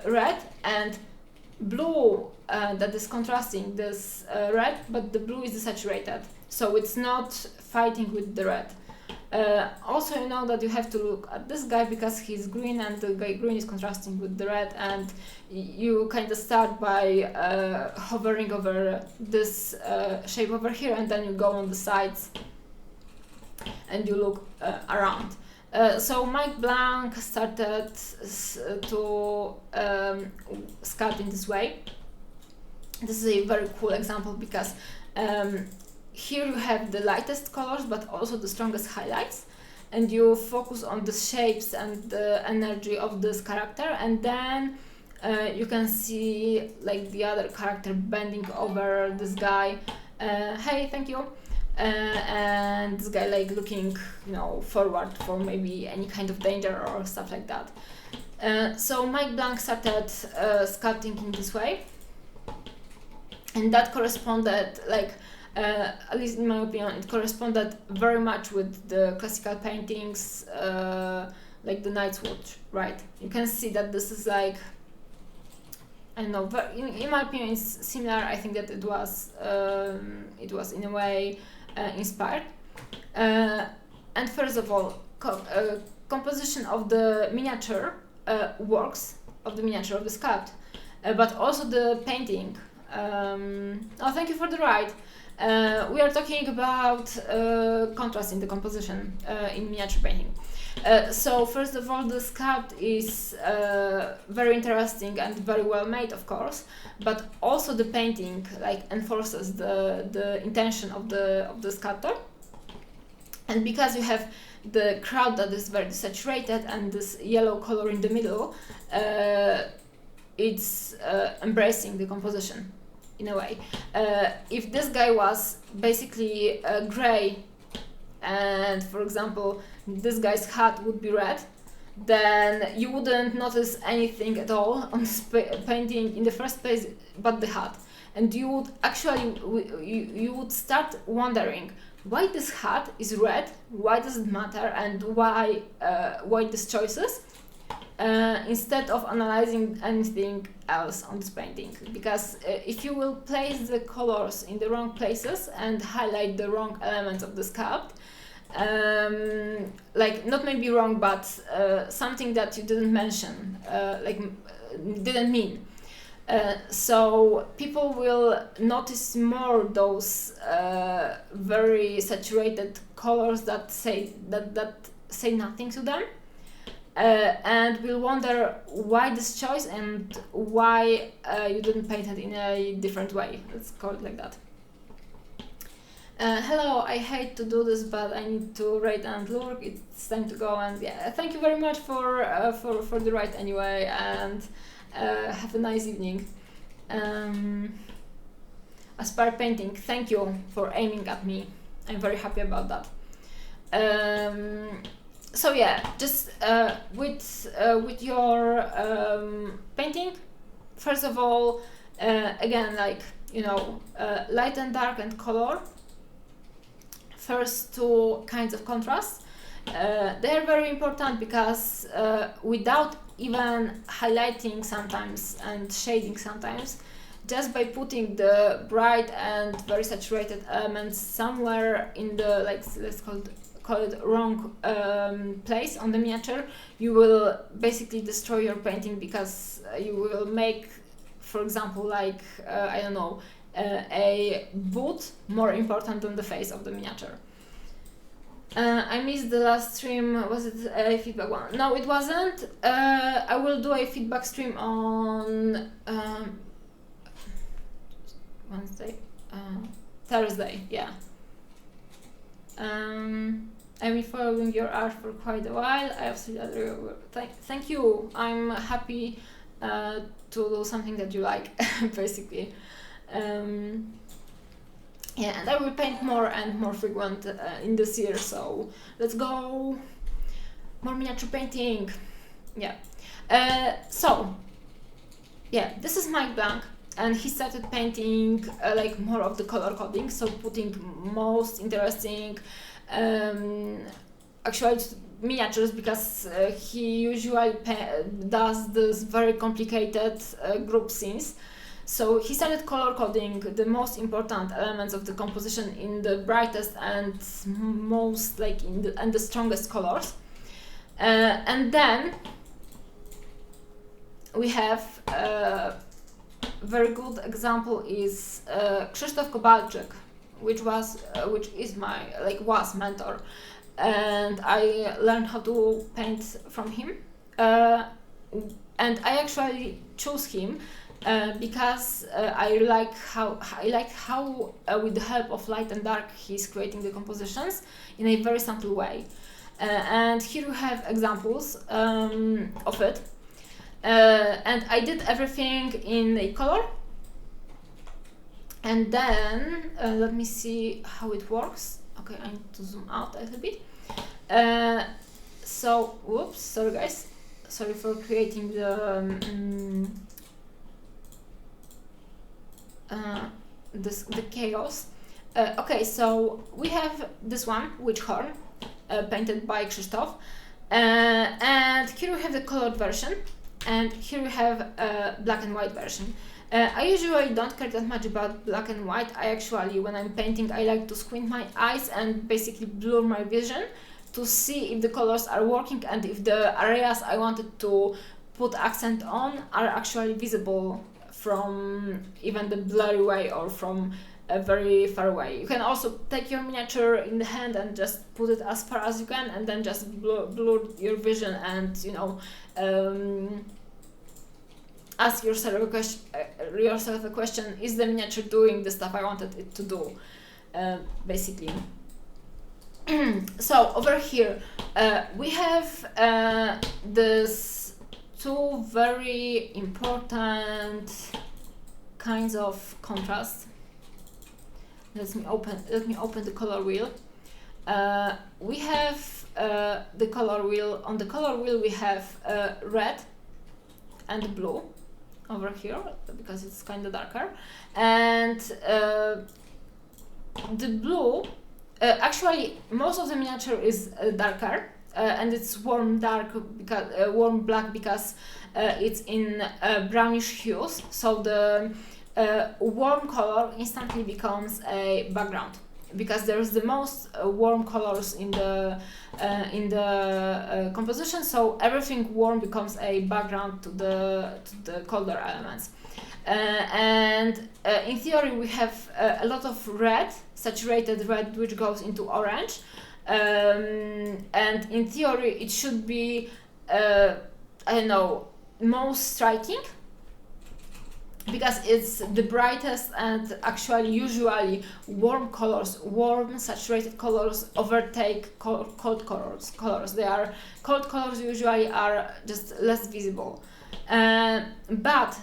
red and blue that is contrasting this red, but the blue is desaturated, so it's not fighting with the red. Also, you know that you have to look at this guy because he's green and the guy green is contrasting with the red, and you kind of start by hovering over this shape over here, and then you go on the sides and you look around. So Mike Blanc started to sculpt in this way. This is a very cool example because here you have the lightest colors but also the strongest highlights, and you focus on the shapes and the energy of this character, and then you can see like the other character bending over this guy. Hey, thank you. And this guy like looking forward for maybe any kind of danger or stuff like that. So Mike Blanc started sculpting in this way, and that corresponded at least in my opinion, it corresponded very much with the classical paintings, like the Night's Watch, right? You can see that this is like, I don't know, in my opinion it's similar. I think that it was in a way inspired. And first of all, composition of the miniature works, of the miniature, of the sculpt, but also the painting. Oh, thank you for the ride. We are talking about contrast in the composition in miniature painting. So first of all, the sculpt is very interesting and very well made, of course, but also the painting enforces the intention of the sculptor. And because you have the crowd that is very saturated and this yellow color in the middle, it's embracing the composition in a way. If this guy was basically gray, and for example this guy's hat would be red, then you wouldn't notice anything at all on this painting in the first place but the hat, and you would actually you would start wondering why this hat is red, why does it matter, and why these choices, instead of analyzing anything else on this painting. Because if you will place the colors in the wrong places and highlight the wrong elements of the sculpt, not maybe wrong, but something that you didn't mention, didn't mean. So people will notice more those very saturated colors that say nothing to them, and will wonder why this choice and why you didn't paint it in a different way. Let's call it like that. Hello, I hate to do this, but I need to rate and look. It's time to go, and yeah, thank you very much for the ride anyway, and have a nice evening. Aspire Painting, thank you for aiming at me. I'm very happy about that. So yeah, just with your painting, first of all, again, like, you know, light and dark and color, first two kinds of contrast, they're very important because without even highlighting sometimes and shading sometimes, just by putting the bright and very saturated elements somewhere in the, like, let's call it wrong place on the miniature, you will basically destroy your painting, because you will make, for example, like I don't know, a boot more important than the face of the miniature. I missed the last stream. Was it a feedback one? No, it wasn't. I will do a feedback stream on Wednesday, Thursday. Yeah. I've been following your art for quite a while. I absolutely thank you. I'm happy to do something that you like, basically. Yeah, and I will paint more and more frequent in this year, so let's go! More miniature painting! Yeah. So, yeah, this is Mike Blanc, and he started painting like more of the color coding, so putting most interesting actually miniatures, because he usually does this very complicated group scenes. So he started color coding the most important elements of the composition in the brightest and most, like, and the strongest colors. And then we have a very good example is Krzysztof Kowalczyk, which is my, like, was mentor, and I learned how to paint from him. And I actually chose him because I like how with the help of light and dark he's creating the compositions in a very simple way. And here you have examples of it. And I did everything in a color. And then let me see how it works. Okay, I need to zoom out a little bit. So, whoops, sorry guys. Sorry for creating the the chaos. Okay, so we have this one, Witch Horn, painted by Krzysztof, and here we have the colored version, and here we have a black and white version. I usually don't care that much about black and white. I actually, when I'm painting, I like to squint my eyes and basically blur my vision to see if the colors are working and if the areas I wanted to put accent on are actually visible from even the blurry way or from a very far away. You can also take your miniature in the hand and just put it as far as you can, and then just blur your vision and, you know, ask yourself a question, is the miniature doing the stuff I wanted it to do, basically. So over here we have this two very important kinds of contrast. Let me open the color wheel. We have the color wheel. On the color wheel we have red and blue over here, because it's kind of darker, and the blue, actually most of the miniature is darker, and it's warm dark because warm black, because it's in brownish hues, so the warm color instantly becomes a background, because there's the most warm colors in the composition, so everything warm becomes a background to the colder elements. And in theory we have a lot of red, saturated red, which goes into orange, and in theory it should be I don't know, most striking, because it's the brightest, and actually usually warm colors, warm saturated colors overtake cold colors. They are cold colors usually are just less visible, but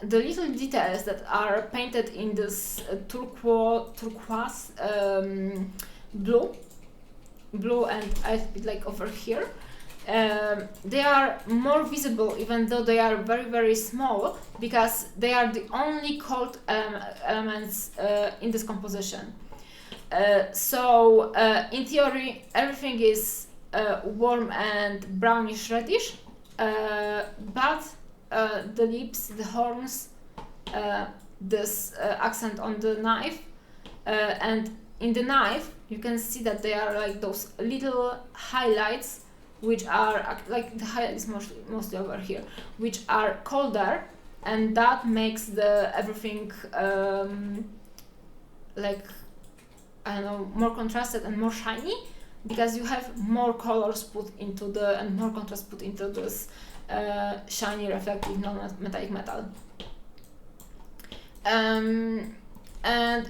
the little details that are painted in this turquoise blue, blue and a little bit like over here. They are more visible even though they are very very small, because they are the only cold elements in this composition. So in theory everything is warm and brownish reddish, but the lips, the horns, this accent on the knife, and in the knife you can see that they are like those little highlights, which are like the highlight is mostly over here, which are colder, and that makes the everything like, I don't know, more contrasted and more shiny, because you have more colors put into the and more contrast put into this shiny reflective non-metallic metal. And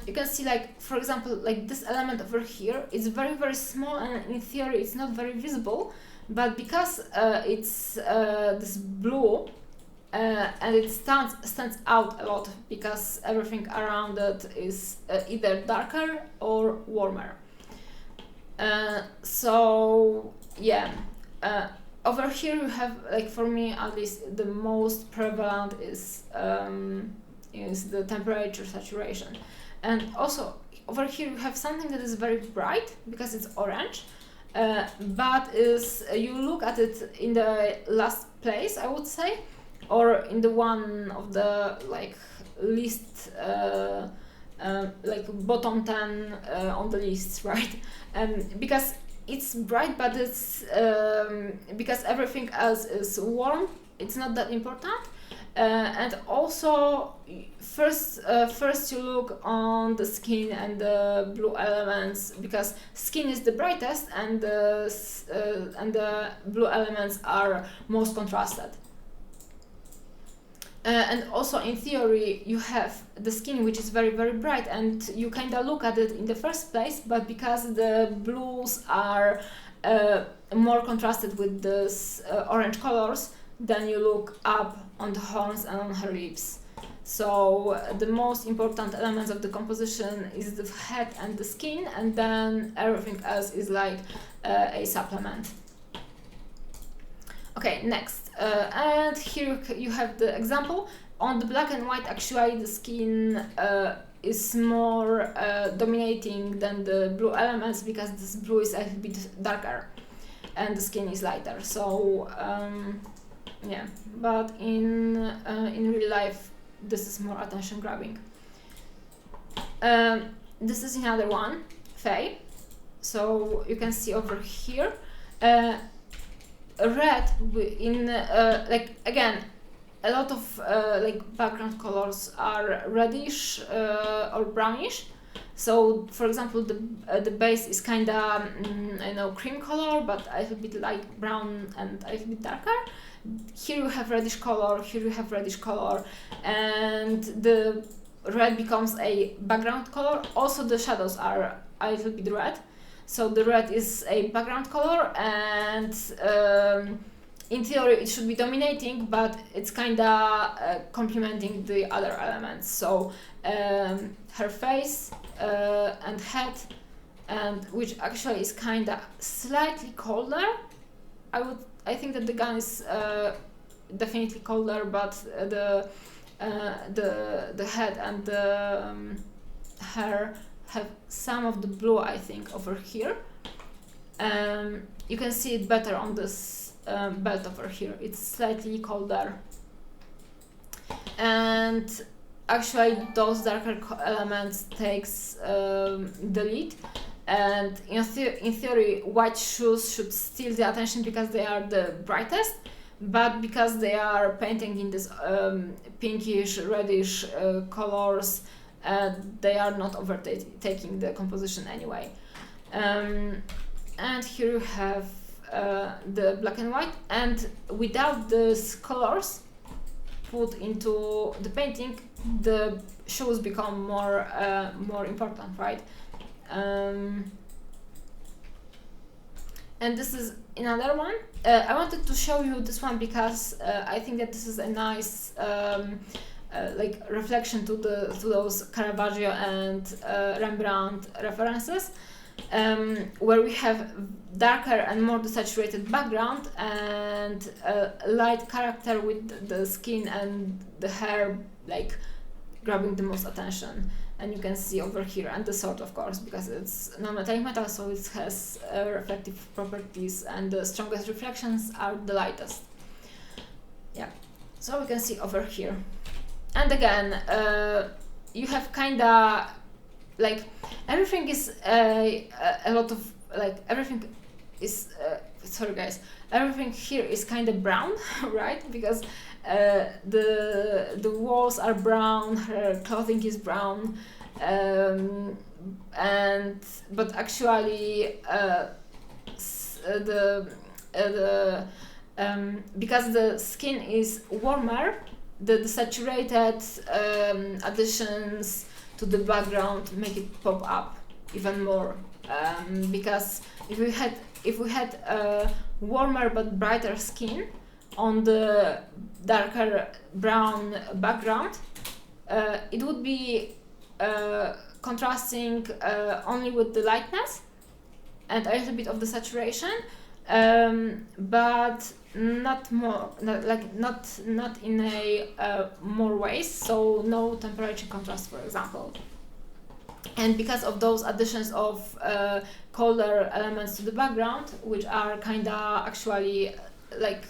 you can see, like, for example, like this element over here is very very small, and in theory it's not very visible, but because it's this blue and it stands out a lot, because everything around it is either darker or warmer. So yeah, over here you have, like, for me at least, the most prevalent is the temperature saturation. And also over here you have something that is very bright because it's orange, but you look at it in the last place, I would say, or in the one of the like least like bottom 10 on the list, right? Because it's bright, but it's because everything else is warm, it's not that important. And also first you look on the skin and the blue elements, because skin is the brightest and the blue elements are most contrasted. And also in theory you have the skin, which is very very bright, and you kind of look at it in the first place, but because the blues are more contrasted with this orange colors, then you look up on the horns and on her lips. So the most important elements of the composition is the head and the skin, and then everything else is like a supplement. Okay, next, and here you have the example. On the black and white, actually the skin is more dominating than the blue elements, because this blue is a little bit darker and the skin is lighter. So yeah, but in real life this is more attention grabbing. This is another one, Faye. So you can see over here red in like, again, a lot of like background colors are reddish or brownish. So for example the base is kind of I know, cream color, but a little bit light brown and a little bit darker. Here you have reddish color, here you have reddish color, and the red becomes a background color. Also the shadows are a little bit red, so the red is a background color, and in theory it should be dominating, but it's kind of complementing the other elements. So her face and head, and which actually is kind of slightly colder. I think that the gun is definitely colder, but the head and the hair have some of the blue, I think, over here. You can see it better on this belt over here. It's slightly colder, and actually those darker elements takes the lead. And in theory white shoes should steal the attention because they are the brightest, but because they are painting in this pinkish reddish colors, they are not overtaking the composition anyway. And here you have the black and white, and without these colors put into the painting, the shoes become more important, right? And this is another one. I wanted to show you this one because I think that this is a nice like reflection to those Caravaggio and Rembrandt references. where we have darker and more desaturated background and a light character with the skin and the hair like grabbing the most attention. And you can see over here, and the sword of course, because it's non-metallic metal, so it has reflective properties, and the strongest reflections are the lightest. Yeah, so we can see over here. And again, you have kinda like everything is a lot of like everything is sorry guys, everything here is kind of brown, right? Because the walls are brown, her clothing is brown, but actually because the skin is warmer, the saturated additions to the background make it pop up even more. Because if we had a warmer but brighter skin on the darker brown background, it would be contrasting only with the lightness and a little bit of the saturation, but not more, not in a more ways. So no temperature contrast, for example. And because of those additions of color elements to the background, which are kinda actually like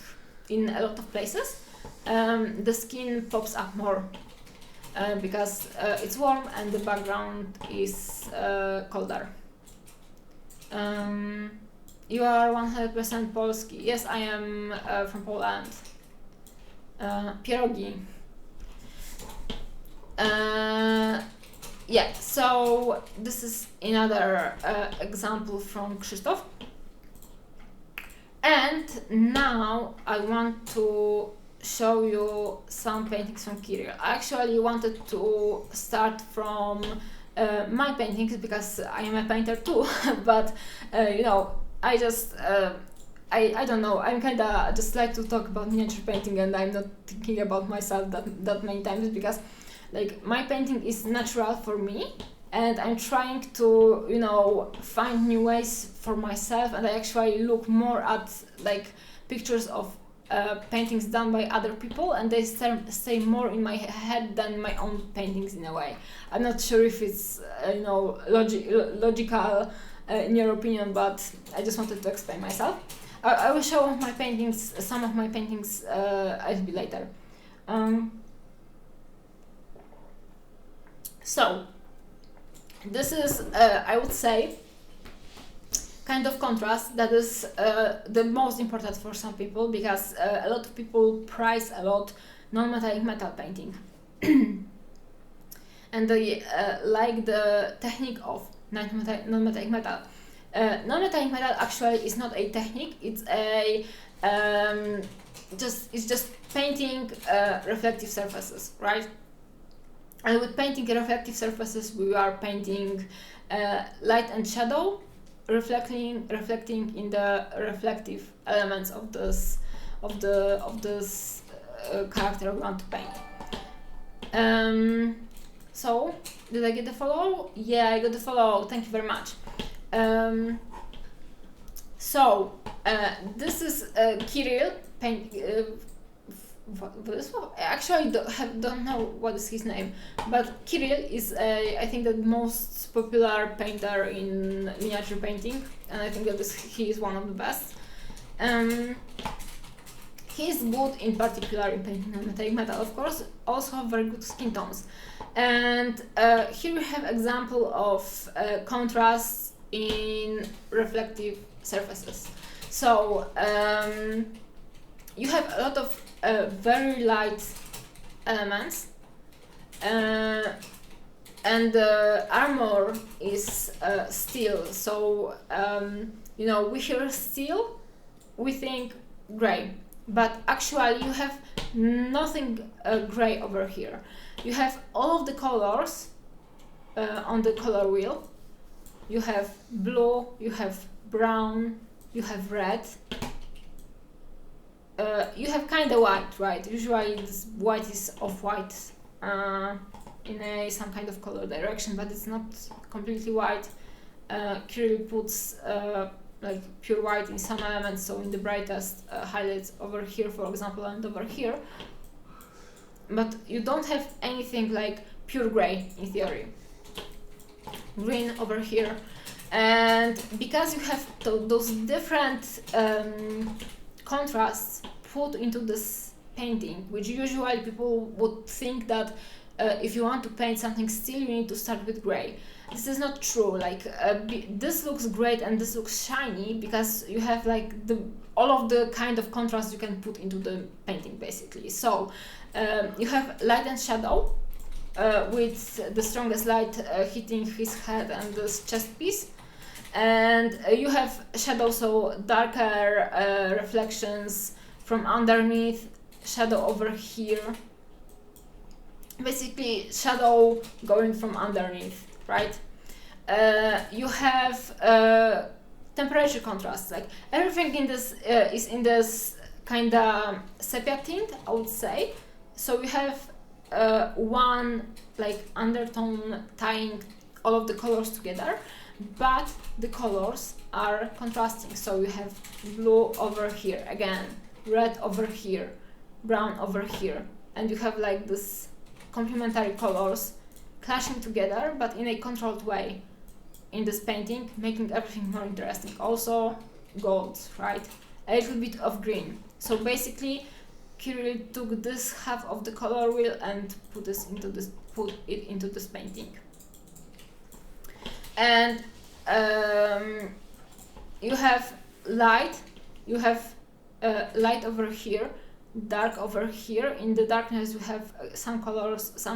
in a lot of places, the skin pops up more because it's warm and the background is colder. You are 100% Polski. Yes, I am from Poland. Pierogi. Yeah, so this is another example from Krzysztof. And now I want to show you some paintings from Kirill. I actually wanted to start from my paintings because I am a painter too, but you know, I just I don't know, I'm kinda just like to talk about miniature painting, and I'm not thinking about myself that many times, because like my painting is natural for me, and I'm trying to, you know, find new ways for myself, and I actually look more at like pictures of paintings done by other people, and they stay more in my head than my own paintings in a way. I'm not sure if it's you know, logical in your opinion, but I just wanted to explain myself. I will show my paintings, some of my paintings a little bit later. So this is I would say kind of contrast that is the most important for some people, because a lot of people prize a lot non-metallic metal painting and they like the technique of non-metallic metal. Non-metallic metal actually is not a technique, it's a just painting reflective surfaces, right? And with painting reflective surfaces, we are painting light and shadow, reflecting in the reflective elements of this character we want to paint. So did I get the follow? Yeah, I got the follow. Thank you very much. So this is Kirill paint. Actually, don't know what is his name, but Kirill is I think the most popular painter in miniature painting, and I think that he is one of the best. He is good in particular in painting non-metallic metal, of course, also have very good skin tones. And here we have example of contrasts in reflective surfaces. So you have a lot of very light elements, and the armor is steel. So you know, we hear steel, we think gray, but actually you have nothing gray over here. You have all of the colors on the color wheel. You have blue, you have brown, you have red. You have kind of white, right? Usually this white is off-white in some kind of color direction, but it's not completely white. Kirill puts like pure white in some elements, so in the brightest highlights over here, for example, and over here. But you don't have anything like pure gray in theory. Green over here. And because you have those different contrasts put into this painting, which usually people would think that if you want to paint something still, you need to start with gray. This is not true. Like this looks great and this looks shiny because you have like all of the kind of contrast you can put into the painting basically. So you have light and shadow with the strongest light hitting his head and this chest piece. And you have shadow, so darker reflections from underneath, shadow over here. Basically, shadow going from underneath, right? You have temperature contrast, like everything in this is in this kind of sepia tint, I would say. So you have one like undertone tying all of the colors together, but the colors are contrasting. So you have blue over here again, red over here, brown over here, and you have like this complementary colors clashing together, but in a controlled way in this painting, making everything more interesting. Also golds, right? A little bit of green. So basically Kirill took this half of the color wheel and put it into this painting. And you have light, light over here, dark over here. In the darkness you have some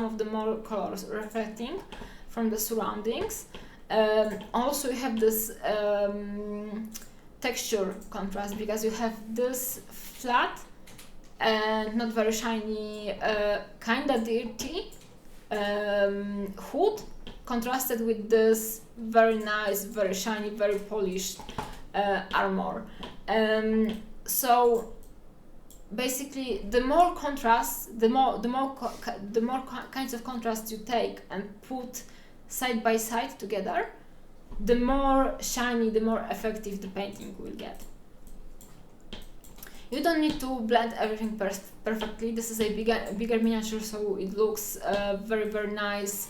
of the more colors reflecting from the surroundings. Also you have this texture contrast, because you have this flat and not very shiny, kinda dirty hood contrasted with this very nice, very shiny, very polished armor. So basically, the more contrast, the more kinds of contrast you take and put side by side together, the more shiny, the more effective the painting will get. You don't need to blend everything perfectly. This is a bigger miniature, so it looks very, very nice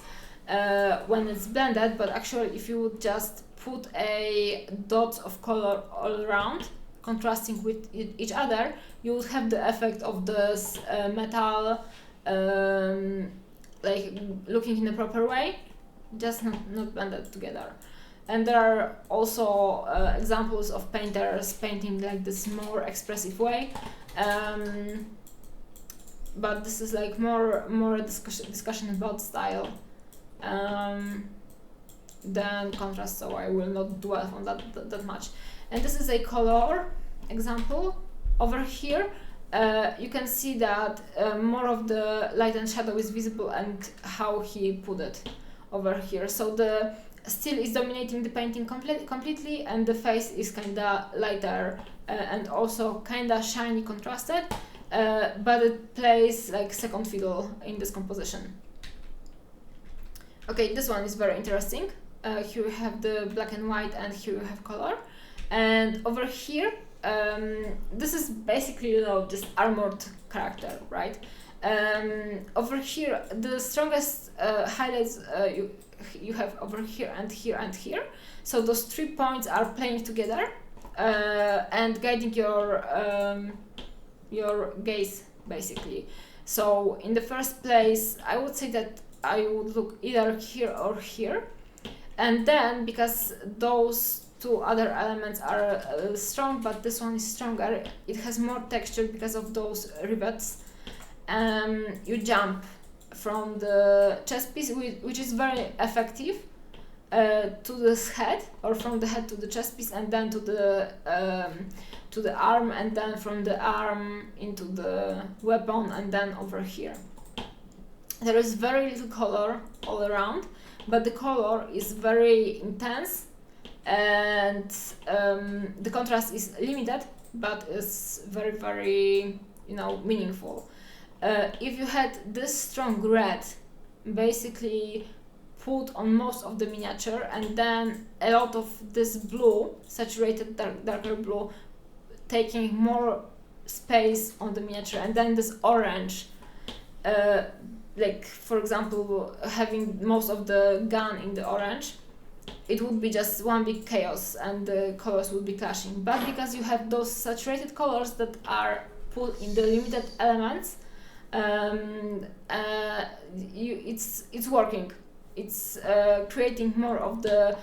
when it's blended, but actually if you would just put a dots of color all around, contrasting with each other, you would have the effect of this metal like looking in a proper way, just not blended together. And there are also examples of painters painting like this more expressive way, but this is like more a discussion about style than contrast, so I will not dwell on that much. And this is a color example. Over here you can see that more of the light and shadow is visible, and how he put it over here. So the still is dominating the painting completely, and the face is kinda lighter and also kinda shiny contrasted, but it plays like second fiddle in this composition. Okay, this one is very interesting. Here we have the black and white, and here we have color. And over here, this is basically, you know, just armored character, right? Over here, the strongest highlights you have over here and here and here. So those 3 points are playing together and guiding your gaze, basically. So in the first place, I would say that I would look either here or here, and then because those two other elements are strong, but this one is stronger, it has more texture because of those rivets. You jump from the chest piece, which is very effective, to this head, or from the head to the chest piece, and then to the arm, and then from the arm into the weapon, and then over here. There is very little color all around, but the color is very intense, and the contrast is limited, but it's very, very, you know, meaningful. If you had this strong red basically put on most of the miniature, and then a lot of this blue, saturated darker blue, taking more space on the miniature, and then this orange, like for example having most of the gun in the orange, it would be just one big chaos and the colors would be clashing. But because you have those saturated colors that are put in the limited elements, it's working. It's creating more of the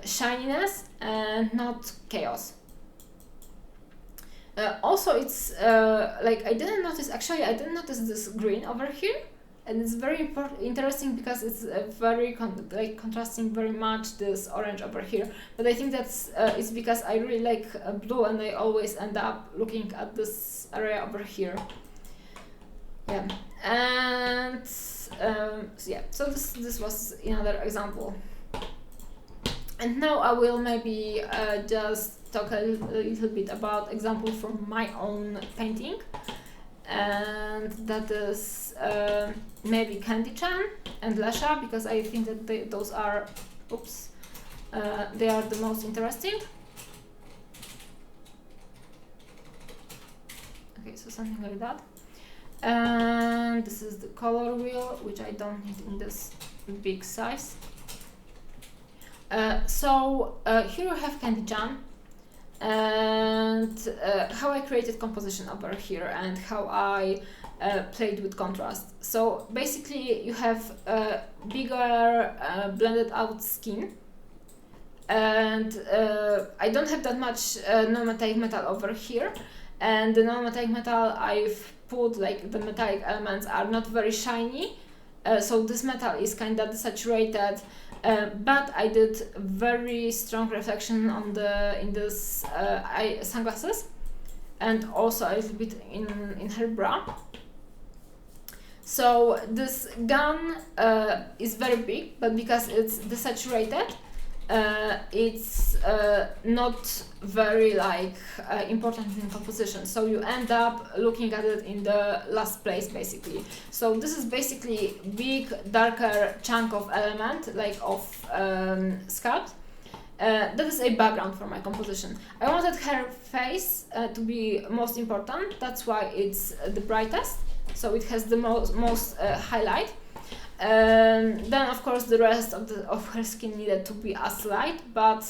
shininess and not chaos. Also, it's like I didn't notice this green over here, and it's very interesting because it's very contrasting very much this orange over here. But I think that's it's because I really like blue, and I always end up looking at this area over here. Yeah, and so yeah, so this was another example. And now I will maybe just talk a little bit about example from my own painting, and that is maybe Candy-chan and Lasha, because I think that those are, they are the most interesting. Okay, so something like that. And this is the color wheel, which I don't need in this big size. So here we have Candy-chan, and how I created composition over here and how I played with contrast. So basically you have a bigger blended out skin, and I don't have that much non-metallic metal over here, and the non-metallic metal I've put, like the metallic elements are not very shiny, so this metal is kind of desaturated. But I did very strong reflection on in this sunglasses, and also a little bit in her bra. So this gun is very big, but because it's desaturated, it's not very important in composition. So you end up looking at it in the last place basically. So this is basically big darker chunk of element, like of sculpt. That is a background for my composition. I wanted her face to be most important. That's why it's the brightest. So it has the most highlight. Then of course the rest of her skin needed to be as light, but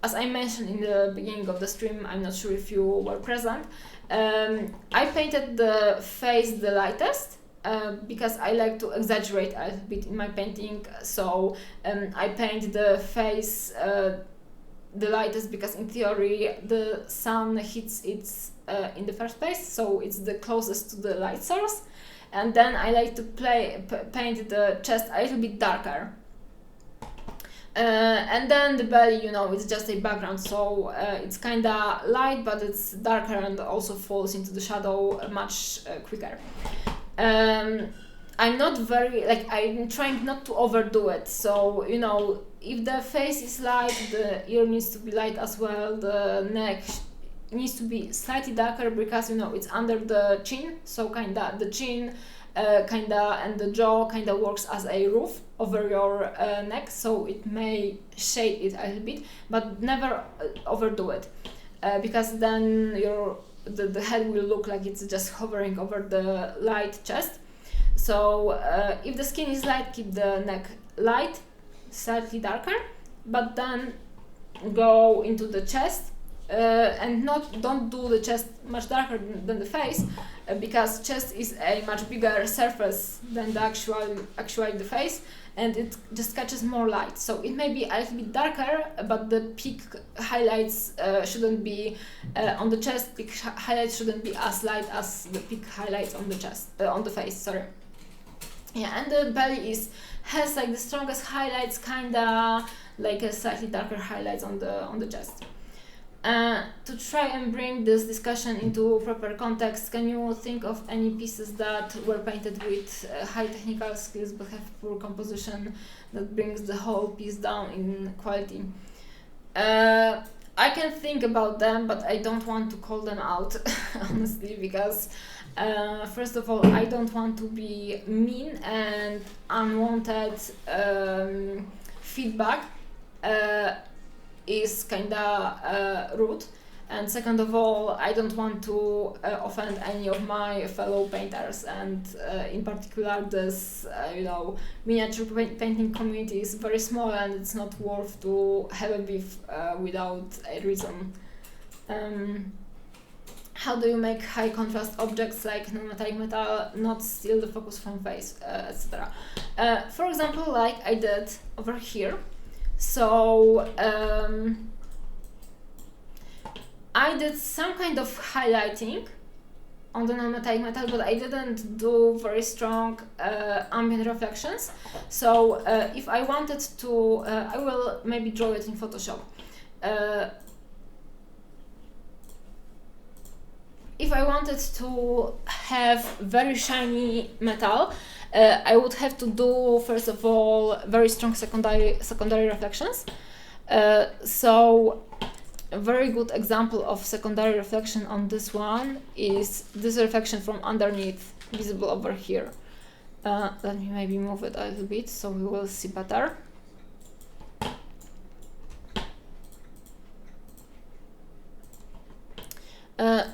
as I mentioned in the beginning of the stream, I'm not sure if you were present, I painted the face the lightest because I like to exaggerate a little bit in my painting. So I paint the face the lightest because in theory the sun hits it in the first place, so it's the closest to the light source. And then I like to paint the chest a little bit darker. And then the belly, it's just a background, so it's kinda light, but it's darker and also falls into the shadow much quicker. I'm not I'm trying not to overdo it, so, if the face is light, the ear needs to be light as well, the neck needs to be slightly darker because it's under the chin, so kinda the chin and the jaw kinda works as a roof over your neck, so it may shade it a little bit, but never overdo it because then the head will look like it's just hovering over the light chest. So if the skin is light, keep the neck light, slightly darker, but then go into the chest. And don't do the chest much darker than the face, because chest is a much bigger surface than the actually the face, and it just catches more light. So it may be a little bit darker, but the peak highlights shouldn't be on the chest. Peak highlights shouldn't be as light as the peak highlights on the chest, on the face. Sorry. Yeah, and the belly has like the strongest highlights, kinda like a slightly darker highlights on the chest. To try and bring this discussion into proper context, can you think of any pieces that were painted with high technical skills but have poor composition that brings the whole piece down in quality? I can think about them, but I don't want to call them out, honestly, because First of all, I don't want to be mean, and unwanted feedback is kinda rude. And second of all, I don't want to offend any of my fellow painters, and in particular this, miniature painting community is very small, and it's not worth to have a beef without a reason. How do you make high contrast objects like non-metallic metal not steal the focus from face, etc.? For example, like I did over here. So I did some kind of highlighting on the non-metallic metal, but I didn't do very strong ambient reflections. So if I wanted to, I will maybe draw it in Photoshop. If I wanted to have very shiny metal, I would have to do, first of all, very strong secondary reflections. So a very good example of secondary reflection on this one is this reflection from underneath, visible over here. Let me maybe move it a little bit so we will see better.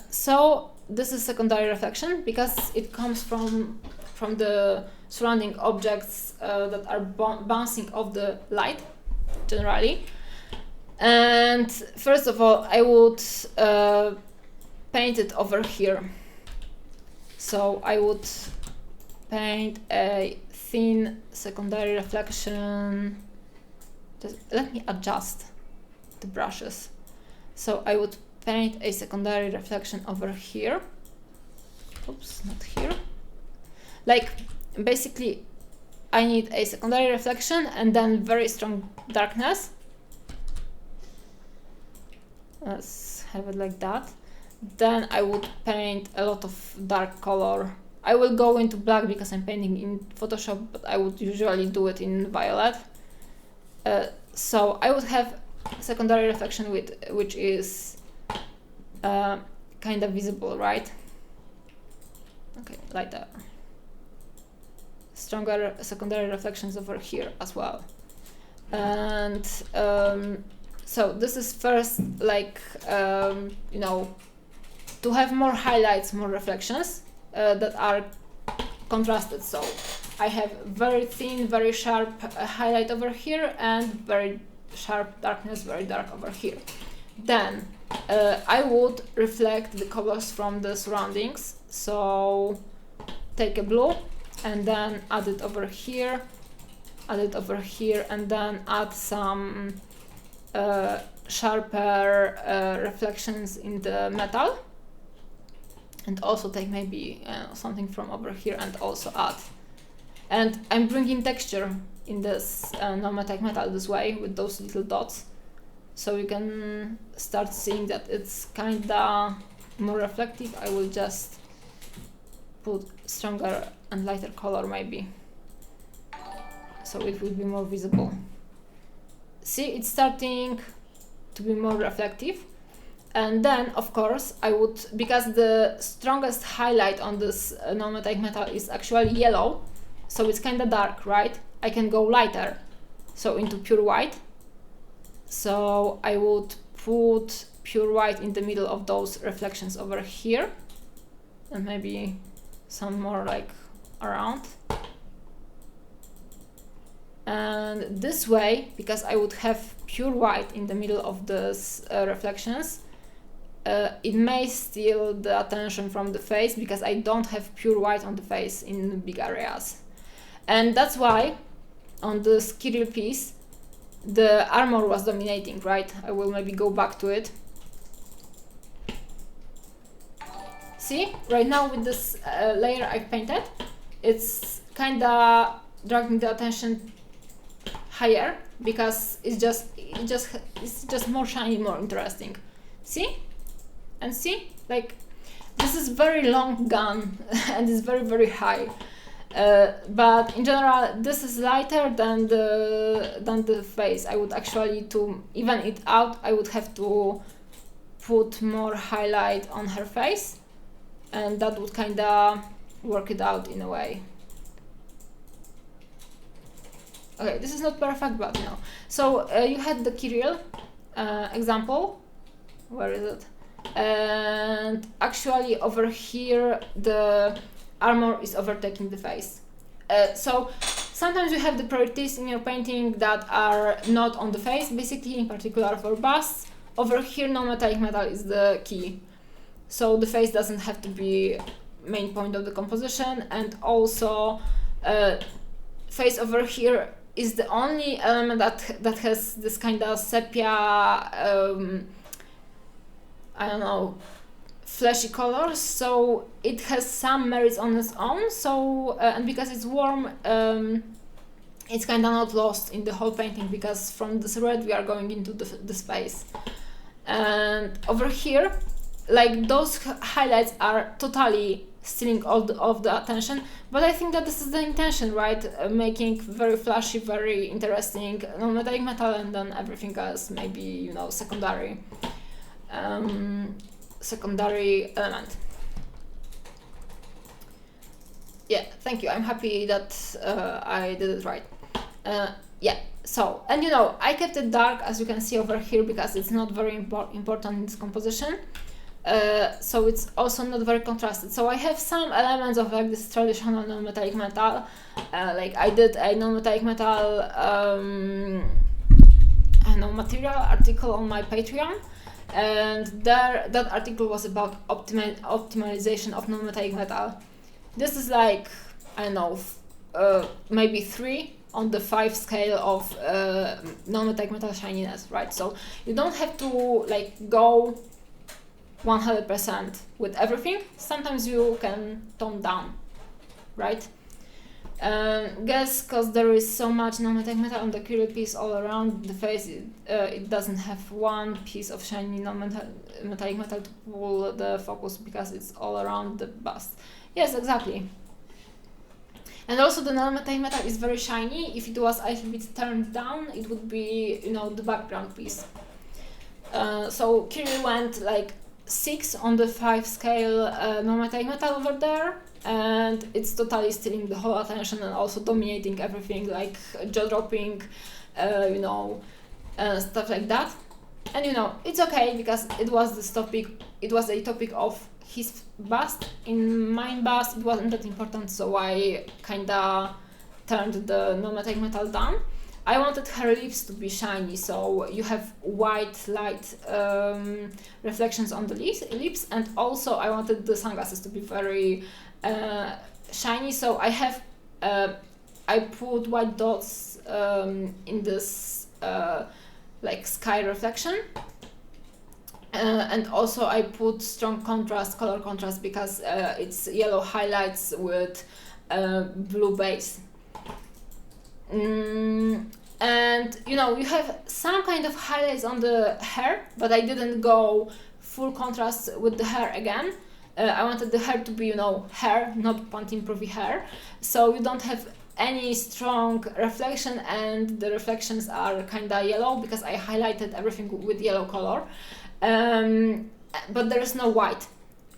So this is secondary reflection because it comes from the surrounding objects that are bouncing off the light generally. And first of all, I would paint it over here. So I would paint a thin secondary reflection. Just let me adjust the brushes. So I would paint a secondary reflection over here. Oops, not here. Like, basically, I need a secondary reflection and then very strong darkness. Let's have it like that. Then I would paint a lot of dark color. I will go into black because I'm painting in Photoshop, but I would usually do it in violet. So I would have secondary reflection which is kind of visible, right? Okay, like that. Stronger secondary reflections over here as well. And so this is first, like, to have more highlights, more reflections that are contrasted. So I have very thin, very sharp highlight over here and very sharp darkness, very dark over here. Then I would reflect the colors from the surroundings. So take a blue and then add it over here, and then add some sharper reflections in the metal, and also take maybe something from over here and also add. And I'm bringing texture in this non-metallic metal this way with those little dots, so you can start seeing that it's kinda more reflective. I will just put stronger and lighter color maybe, so it will be more visible. See, it's starting to be more reflective. And then, of course, I would, because the strongest highlight on this non-metallic metal is actually yellow, so it's kind of dark, right? I can go lighter, so into pure white. So I would put pure white in the middle of those reflections over here, and maybe some more like around. And this way, because I would have pure white in the middle of these reflections, it may steal the attention from the face because I don't have pure white on the face in big areas. And that's why on this Kirill piece, the armor was dominating, right? I will maybe go back to it. See, right now with this layer I've painted, it's kinda dragging the attention higher because it's just more shiny, more interesting. See? And see? Like, this is very long gun and it's very, very high. But in general, this is lighter than the face. I would actually, to even it out, I would have to put more highlight on her face. and that would kinda work it out in a way. Okay, this is not perfect, but you know. So you had the Kirill example. Where is it? And actually over here the armor is overtaking the face. So sometimes you have the priorities in your painting that are not on the face, basically, in particular for busts. Over here, non-metallic metal is the key. So the face doesn't have to be main point of the composition, and also face over here is the only element that has this kind of sepia, I don't know, fleshy colors, so it has some merits on its own. So and because it's warm, it's kind of not lost in the whole painting, because from this red we are going into the space. And over here, like, those highlights are totally stealing all of the attention, but I think that this is the intention, right? Making very flashy, very interesting non-metallic metal, and then everything else maybe, you know, secondary element. Yeah, thank you. I'm happy that I did it right. Yeah, so, and you know, I kept it dark, as you can see over here, because it's not very important in this composition. So it's also not very contrasted. So I have some elements of like this traditional non-metallic metal. Like I did a non-metallic metal I know, material article on my Patreon, and there that article was about optimization of non-metallic metal. This is like, I don't know, maybe 3 on the 5 scale of non-metallic metal shininess, right? So you don't have to like go 100% with everything. Sometimes you can tone down, right? Guess because there is so much non-metallic metal on the Kirill piece all around the face, it doesn't have one piece of shiny non-metallic metal to pull the focus, because it's all around the bust. Yes, exactly. And also the non-metallic metal is very shiny. If it was a little bit turned down, it would be, you know, the background piece. So Kirill went like 6 on the 5 scale non-metallic metal over there, and it's totally stealing the whole attention and also dominating everything, like jaw-dropping, you know, stuff like that. And you know, it's okay, because it was this topic, it was a topic of his bust. In my bust it wasn't that important, so I kinda turned the non-metallic metal down. I wanted her lips to be shiny, so you have white light reflections on the lips, and also I wanted the sunglasses to be very shiny, so I have I put white dots in this like sky reflection, and also I put strong contrast, color contrast, because it's yellow highlights with blue base. And you know, you have some kind of highlights on the hair, but I didn't go full contrast with the hair again. I wanted the hair to be, you know, hair, not Pantene Pro V hair, so you don't have any strong reflection, and the reflections are kinda yellow because I highlighted everything with yellow color, but there is no white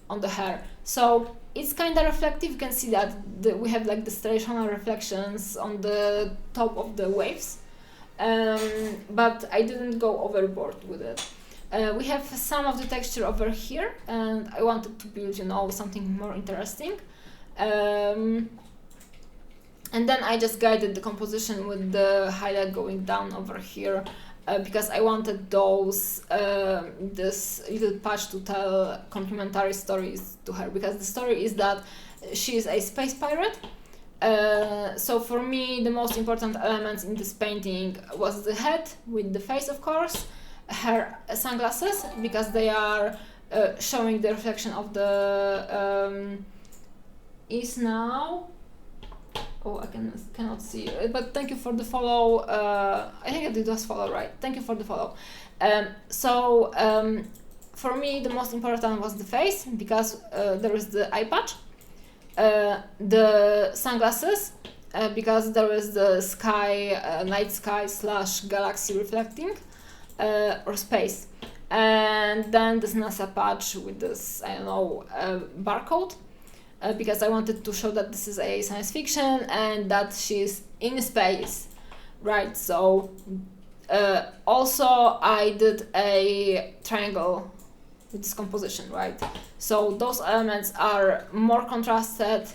on the hair, so it's kind of reflective. You can see that we have like the traditional reflections on the top of the waves, but I didn't go overboard with it. We have some of the texture over here, and I wanted to build, you know, something more interesting. And then I just guided the composition with the highlight going down over here, because I wanted those this little patch to tell complementary stories to her, because the story is that she is a space pirate. So for me, the most important elements in this painting was the head with the face, of course, her sunglasses, because they are showing the reflection of the is now. Oh, I cannot see, but thank you for the follow. I think it was follow, right? Thank you for the follow. For me, the most important was the face, because there is the eye patch, the sunglasses, because there is the sky, night sky / galaxy reflecting, or space. and then this NASA patch with this, I don't know, barcode, because I wanted to show that this is a science fiction and that she's in space, right? So also I did a triangle with this composition, right? So those elements are more contrasted,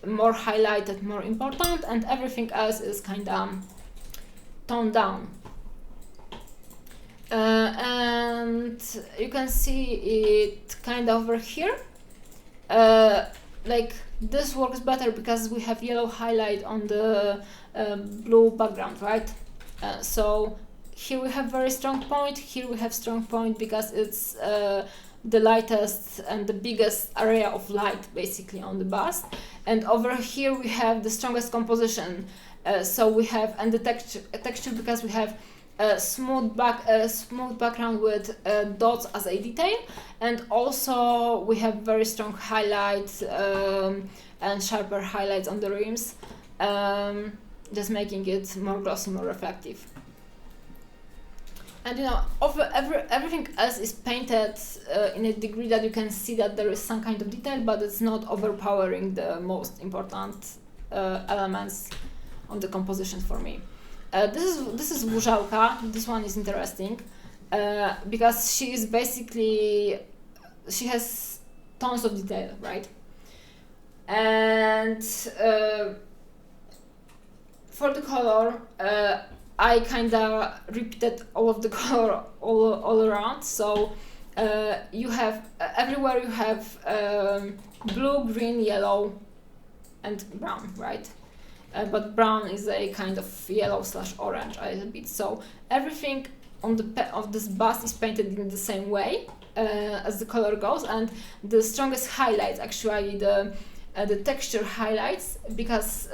more highlighted, more important, and everything else is kind of toned down. And you can see it kind of over here. Like this works better because we have yellow highlight on the blue background, right? So here we have very strong point, here we have strong point because it's the lightest and the biggest area of light basically on the bust. And over here we have the strongest composition. So we have, and the texture because we have a smooth background with dots as a detail, and also we have very strong highlights and sharper highlights on the rims, just making it more glossy, more reflective. And you know, everything else is painted in a degree that you can see that there is some kind of detail, but it's not overpowering the most important elements on the composition for me. This is Burzałka. This one is interesting because she is basically, she has tons of detail, right? And for the color, I kinda repeated all of the color all around. So you have everywhere you have blue, green, yellow, and brown, right? But brown is a kind of yellow / orange a little bit. So everything on the of this bust is painted in the same way as the color goes, and the strongest highlights actually the texture highlights, because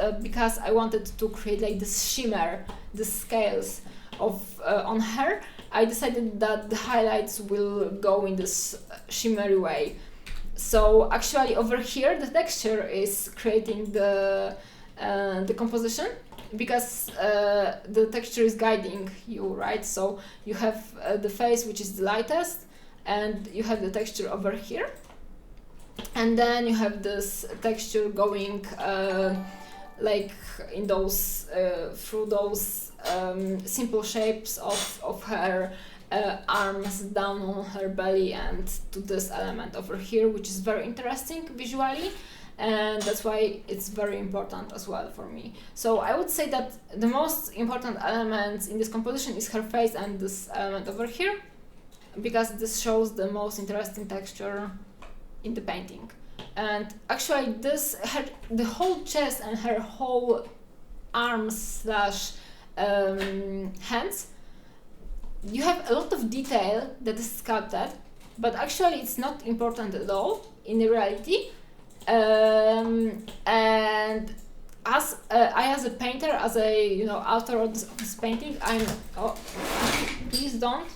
I wanted to create like this shimmer, the scales of on her. I decided that the highlights will go in this shimmery way. So actually over here the texture is creating the composition, because the texture is guiding you, right? So you have the face, which is the lightest, and you have the texture over here, and then you have this texture going like in those through those simple shapes of her arms down on her belly, and to this element over here, which is very interesting visually, and that's why it's very important as well for me. So I would say that the most important elements in this composition is her face and this element over here, because this shows the most interesting texture in the painting. And actually this, the whole chest and her whole arms / hands, you have a lot of detail that is sculpted, but actually it's not important at all in reality. And as I, as a painter, as a author of this painting, I'm please don't.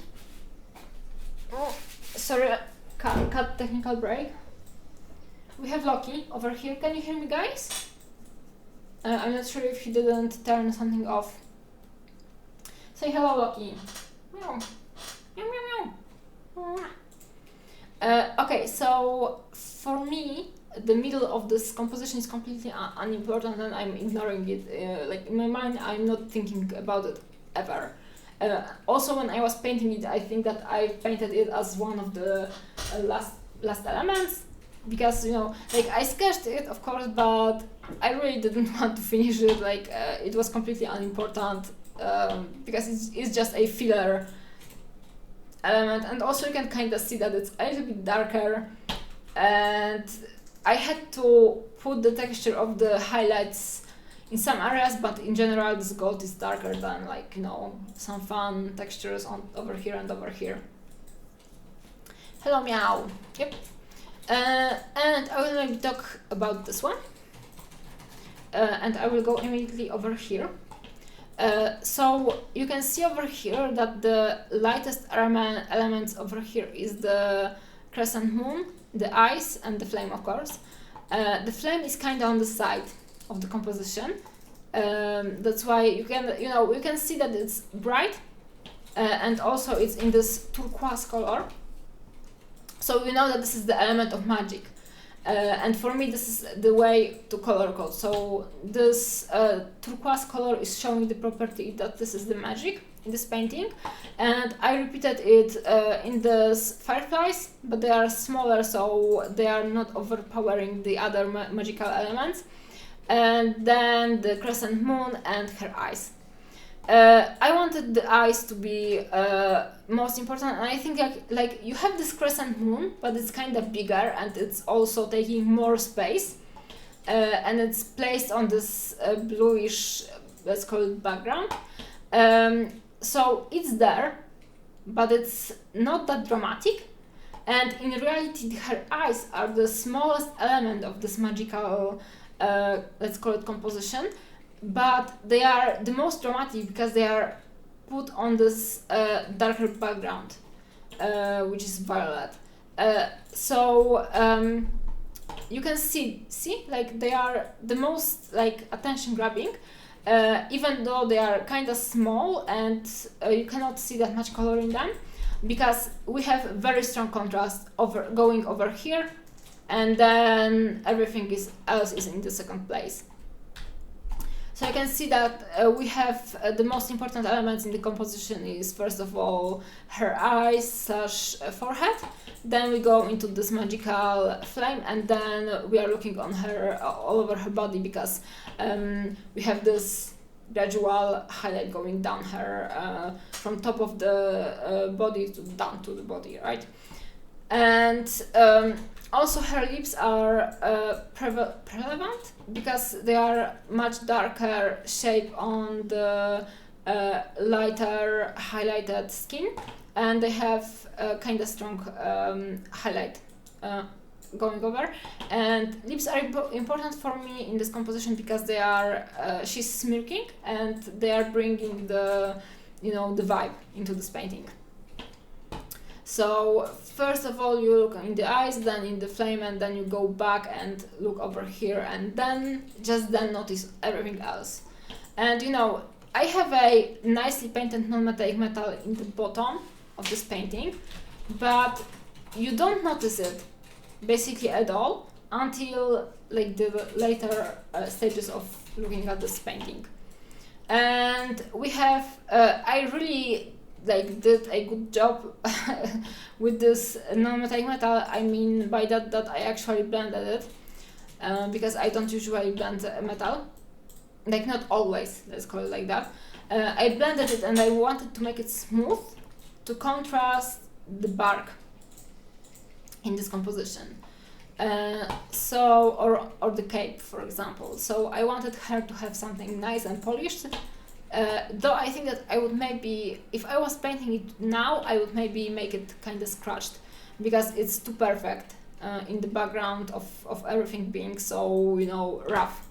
Oh, sorry, cut technical break. We have Loki over here. Can you hear me, guys? I'm not sure if he didn't turn something off. Say hello, Loki. Meow. Meow, meow, meow. Okay, so for me, the middle of this composition is completely unimportant, and I'm ignoring it. Like in my mind, I'm not thinking about it ever. Also, when I was painting it, I think that I painted it as one of the last elements, because like I sketched it, of course, but I really didn't want to finish it. Like it was completely unimportant, because it's just a filler element, and also you can kind of see that it's a little bit darker, and I had to put the texture of the highlights in some areas, but in general this gold is darker than, like, some fun textures over here and over here. Hello, meow. Yep. And I will maybe talk about this one, and I will go immediately over here. So you can see over here that the lightest elements over here is the crescent moon, the eyes, and the flame, of course. The flame is kind of on the side of the composition. That's why you can see that it's bright, and also it's in this turquoise color. So you know that this is the element of magic. And for me this is the way to color code. So this turquoise color is showing the property that this is the magic in this painting, and I repeated it in this fireflies, but they are smaller, so they are not overpowering the other magical elements. And then the crescent moon and her eyes. I wanted the eyes to be most important, and I think like you have this crescent moon, but it's kind of bigger and it's also taking more space, and it's placed on this bluish, let's call it background. So it's there, but it's not that dramatic, and in reality her eyes are the smallest element of this magical, let's call it composition, but they are the most dramatic because they are put on this darker background, which is violet. You can see like they are the most like attention grabbing, even though they are kind of small and you cannot see that much color in them, because we have very strong contrast going over here, and then everything else is in the second place. So you can see that we have the most important elements in the composition is first of all her eyes / forehead, then we go into this magical flame, and then we are looking on her all over her body, because we have this gradual highlight going down her from top of the body to down to the body, right? And also her lips are prevalent because they are much darker shape on the lighter highlighted skin, and they have a kind of strong highlight going over. And lips are important for me in this composition because they are she's smirking and they are bringing the the vibe into this painting. So first of all you look in the eyes, then in the flame, and then you go back and look over here, and then notice everything else. And I have a nicely painted non-metallic metal in the bottom of this painting, but you don't notice it basically at all until like the later stages of looking at this painting. And we have I really did a good job with this non-metallic metal. I mean by that I actually blended it, because I don't usually blend metal, like not always, let's call it like that. I blended it and I wanted to make it smooth to contrast the bark in this composition. Or the cape, for example. So I wanted her to have something nice and polished. Though I think that I would maybe, if I was painting it now, I would maybe make it kind of scratched, because it's too perfect in the background of everything being so, rough.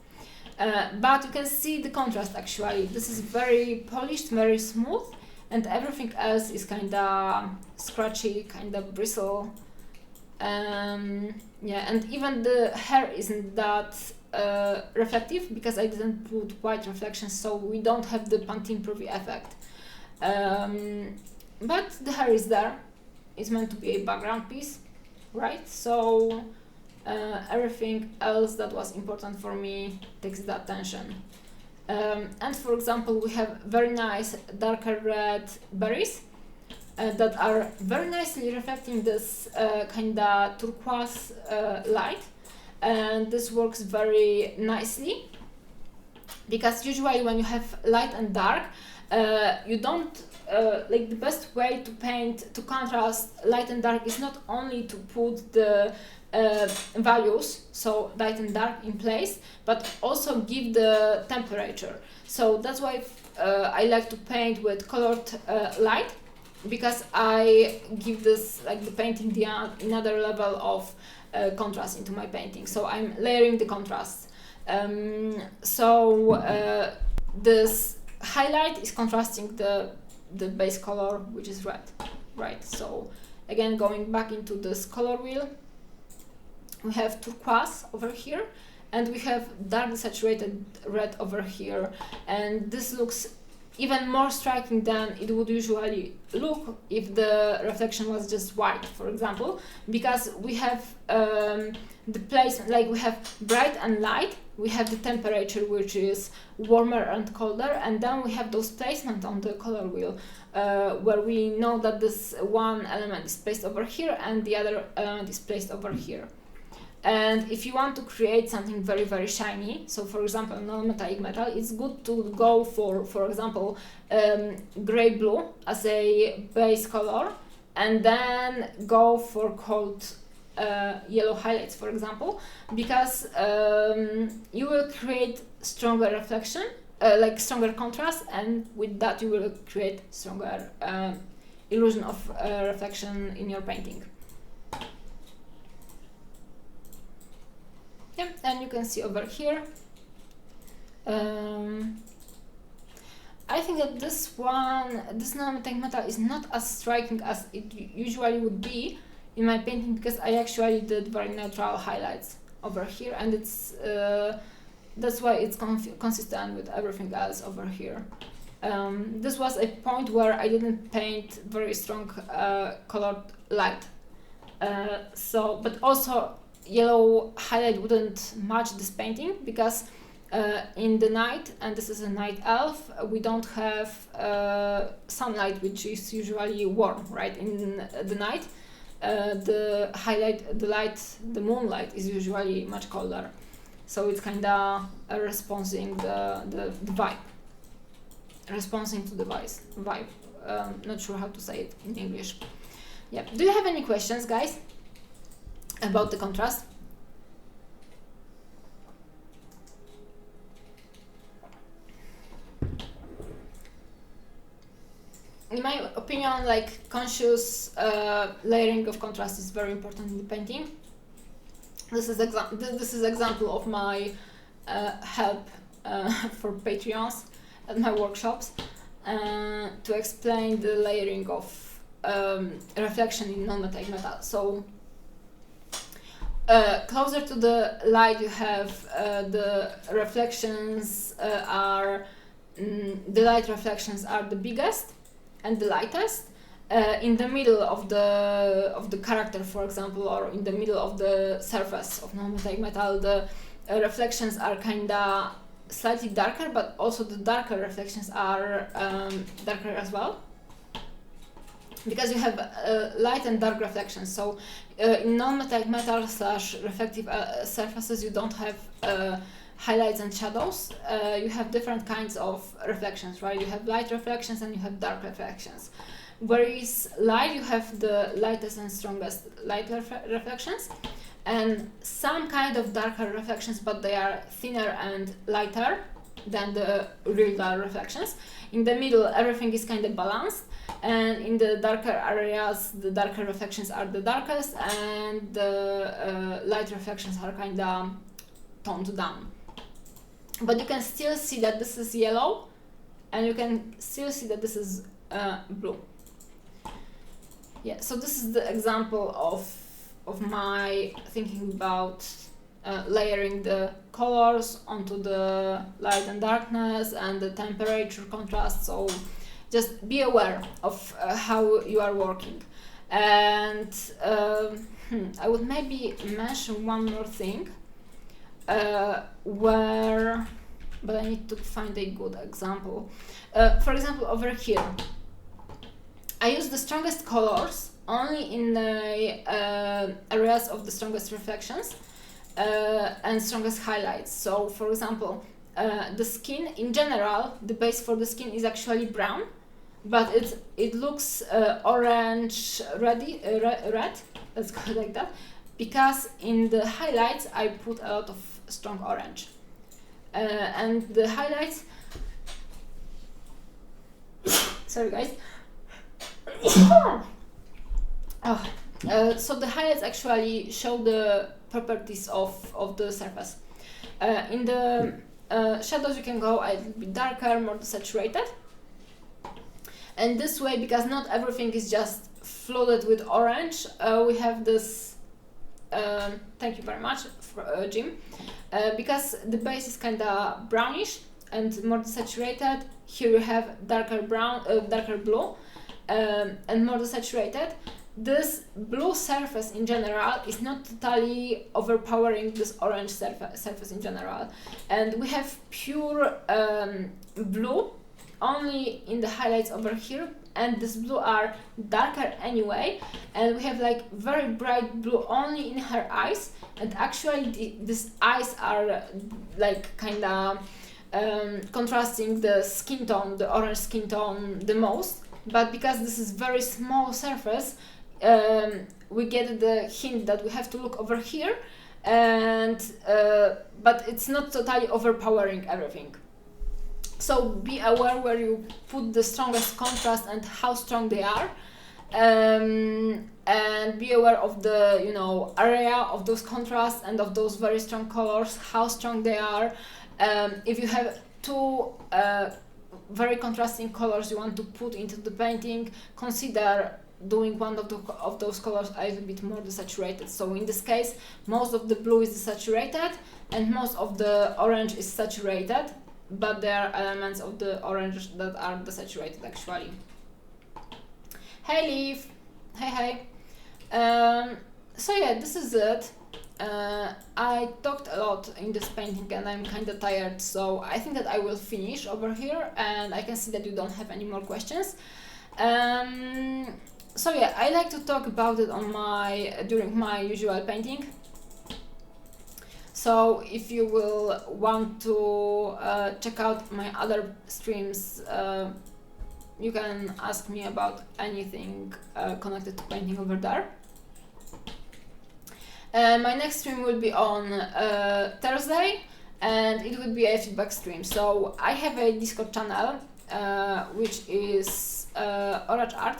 But you can see the contrast actually. This is very polished, very smooth, and everything else is kind of scratchy, kind of bristle. Yeah, and even the hair isn't that reflective because I didn't put white reflections, so we don't have the Pantene Pruvy effect. But the hair is there. It's meant to be a background piece, right? So everything else that was important for me takes the attention. And for example, we have very nice darker red berries that are very nicely reflecting this kind of turquoise light, and this works very nicely because usually when you have light and dark, you don't like the best way to paint to contrast light and dark is not only to put the values, so light and dark, in place, but also give the temperature. So that's why I like to paint with colored light, because I give this, like the painting, another level of contrast into my painting. So I'm layering the contrast. This highlight is contrasting the base color, which is red, right? So again, going back into this color wheel, we have turquoise over here, and we have dark saturated red over here, and this looks even more striking than it would usually look if the reflection was just white, for example, because we have the placement, like we have bright and light, we have the temperature which is warmer and colder, and then we have those placement on the color wheel where we know that this one element is placed over here and the other element is placed over here. And if you want to create something very, very shiny, so for example, non-metallic metal, it's good to go for example, gray-blue as a base color, and then go for cold yellow highlights, for example, because you will create stronger reflection, like stronger contrast, and with that you will create stronger illusion of reflection in your painting. Yeah, and you can see over here. I think that this non-metallic metal is not as striking as it usually would be in my painting, because I actually did very neutral highlights over here, and it's that's why it's consistent with everything else over here. This was a point where I didn't paint very strong colored light, but also yellow highlight wouldn't match this painting, because in the night, and this is a night elf, we don't have sunlight, which is usually warm, right? In the night, the moonlight is usually much colder, so it's kinda responding the vibe, responding to the vibe. Not sure how to say it in English. Yeah. Do you have any questions, guys, about the contrast? In my opinion, like conscious layering of contrast is very important in the painting. This is example of my help for Patreons at my workshops to explain the layering of reflection in non-metallic metal. So closer to the light, you have the reflections the light reflections are the biggest and the lightest. In the middle of the character, for example, or in the middle of the surface of non-metallic metal, the reflections are kinda slightly darker, but also the darker reflections are darker as well, because you have light and dark reflections. So in non-metallic metal / reflective surfaces, you don't have highlights and shadows. You have different kinds of reflections, right? You have light reflections and you have dark reflections. Whereas light, you have the lightest and strongest light reflections, and some kind of darker reflections, but they are thinner and lighter than the real dark reflections. In the middle, everything is kind of balanced, and in the darker areas, the darker reflections are the darkest, and the light reflections are kind of toned down. But you can still see that this is yellow, and you can still see that this is blue. Yeah, so this is the example of my thinking about layering the colors onto the light and darkness and the temperature contrast. So just be aware of how you are working. And I would maybe mention one more thing but I need to find a good example. For example, over here, I use the strongest colors only in the areas of the strongest reflections and strongest highlights. So, for example, the skin in general, the base for the skin is actually brown, but it looks orange, red, let's call it like that, because in the highlights I put a lot of strong orange. And the highlights, sorry guys, so the highlights actually show the properties of the surface. In the shadows you can go a little bit darker, more saturated, and this way, because not everything is just flooded with orange, we have this, thank you very much, Jim, because the base is kind of brownish and more saturated, here you have darker brown, darker blue, and more desaturated. This blue surface in general is not totally overpowering this orange surface in general, and we have pure blue only in the highlights over here, and this blue are darker anyway, and we have like very bright blue only in her eyes, and actually these eyes are like kinda contrasting the skin tone, the orange skin tone the most, but because this is very small surface, we get the hint that we have to look over here, and but it's not totally overpowering everything. So be aware where you put the strongest contrast and how strong they are, and be aware of the area of those contrasts and of those very strong colors, how strong they are. If you have two very contrasting colors you want to put into the painting, consider doing one of those colors a little bit more desaturated. So in this case, most of the blue is desaturated and most of the orange is saturated, but there are elements of the orange that are desaturated actually. Hey Leaf! Hey! So yeah, this is it. I talked a lot in this painting and I'm kinda tired, so I think that I will finish over here, and I can see that you don't have any more questions. So yeah, I like to talk about it on during my usual painting. So if you will want to check out my other streams, you can ask me about anything connected to painting over there. My next stream will be on Thursday, and it will be a feedback stream. So I have a Discord channel which is Orange Art,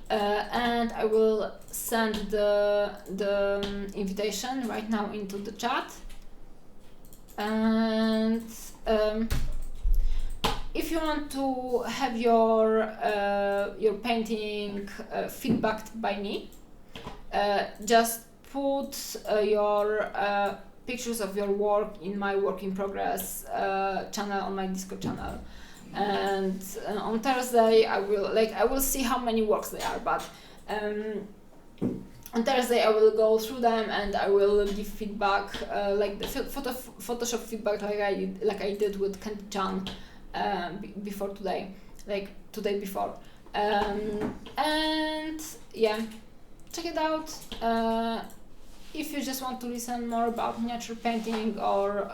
and I will send the invitation right now into the chat. And if you want to have your painting feedbacked by me, just put your pictures of your work in my work in progress channel on my Discord channel. And on Thursday I will see how many works there are, but on Thursday I will go through them and I will give feedback, like the Photoshop feedback, like I did with Candy Chan before today, like today before. And yeah, check it out. If you just want to listen more about miniature painting or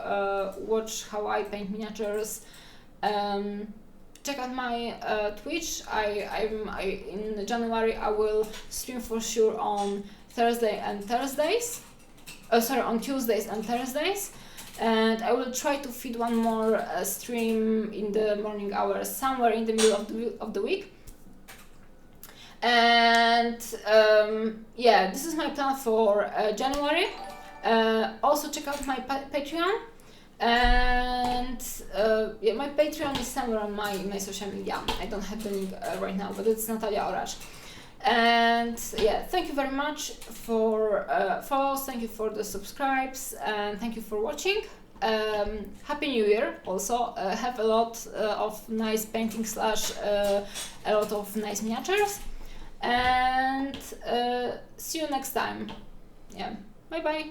watch how I paint miniatures, check out my Twitch. In January I will stream for sure on Thursday and Thursdays. On Tuesdays and Thursdays, and I will try to fit one more stream in the morning hours, somewhere in the middle of the week. And yeah, this is my plan for January. Also check out my Patreon. And yeah, my Patreon is somewhere on my social media. I don't have the link right now, but it's Natalia Orasz. And yeah, thank you very much for follows, thank you for the subscribes, and thank you for watching. Happy New Year also. Have a lot of nice painting / a lot of nice miniatures, and see you next time. Yeah, bye bye.